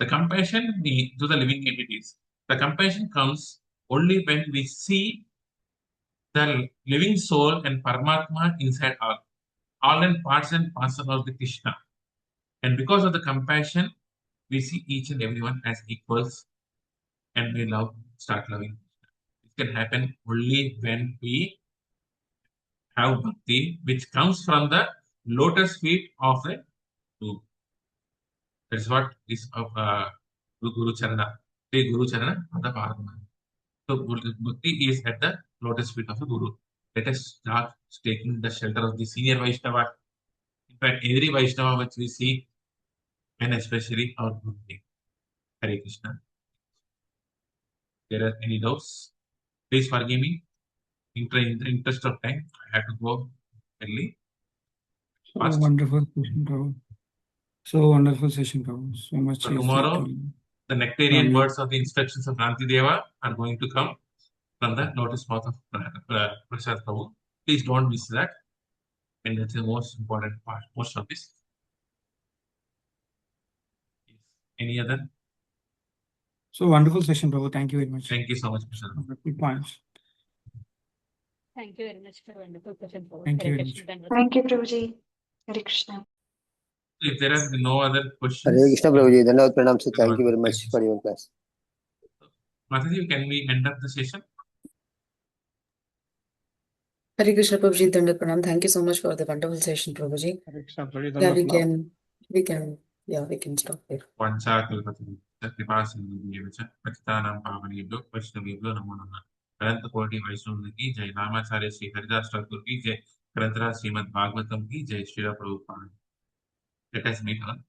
The compassion to the living entities. The compassion comes only when we see the living soul and Paramatma inside all and parts and parcel of the Krishna. And because of the compassion, we see each and everyone as equals and we start loving. It can happen only when we have bhakti, which comes from the lotus feet of the Guru. That is what is of Guru Charana. The Guru Charana of the Paramatma. So bhakti is at the lotus feet of the Guru. Let us start taking the shelter of the senior Vaishnava. In fact, every Vaishnava which we see, and especially our Guru. Hare Krishna. There are any doubts? Please forgive me. In the interest of time, I have to go early. So Fast. wonderful session, Prabhu. So wonderful session, Prabhu. So much. So tomorrow, the nectarian Amen. words of the instructions of Nandi Deva are going to come from the lotus path of Prasad Prabhu. Please don't miss that. And that's the most important part, most of this. Any other? So wonderful session, Prabhu. Thank you very much. Thank you so much, Mr. Good points. Thank you very much for a wonderful session. Thank you very much. Thank you, Prabhuji. Hare Krishna. If there are no other questions, Hare Krishna Prabhuji, Dhanavad Pranam, sir. Thank you very Thank much you. for your class. Mataji, can we end up the session? Hare Krishna Prabhuji, Dandavat Pranam. Thank you so much for the wonderful session, Prabhuji. Hare Krishna, Prabhuji, Yeah, Dandavat Pranam. we can stop here. Vanchakalpatru, Kripasinudhyevacha, Patitanam Pavanebhyo, Vaishnavebhyo Namo Namah. Anantapurti Vaishnav ki jai, Namacharya Sri Haridas Thakur ki jai, Granthara Srimad Bhagavatam ki jai, Srila Prabhupada. Let us meet on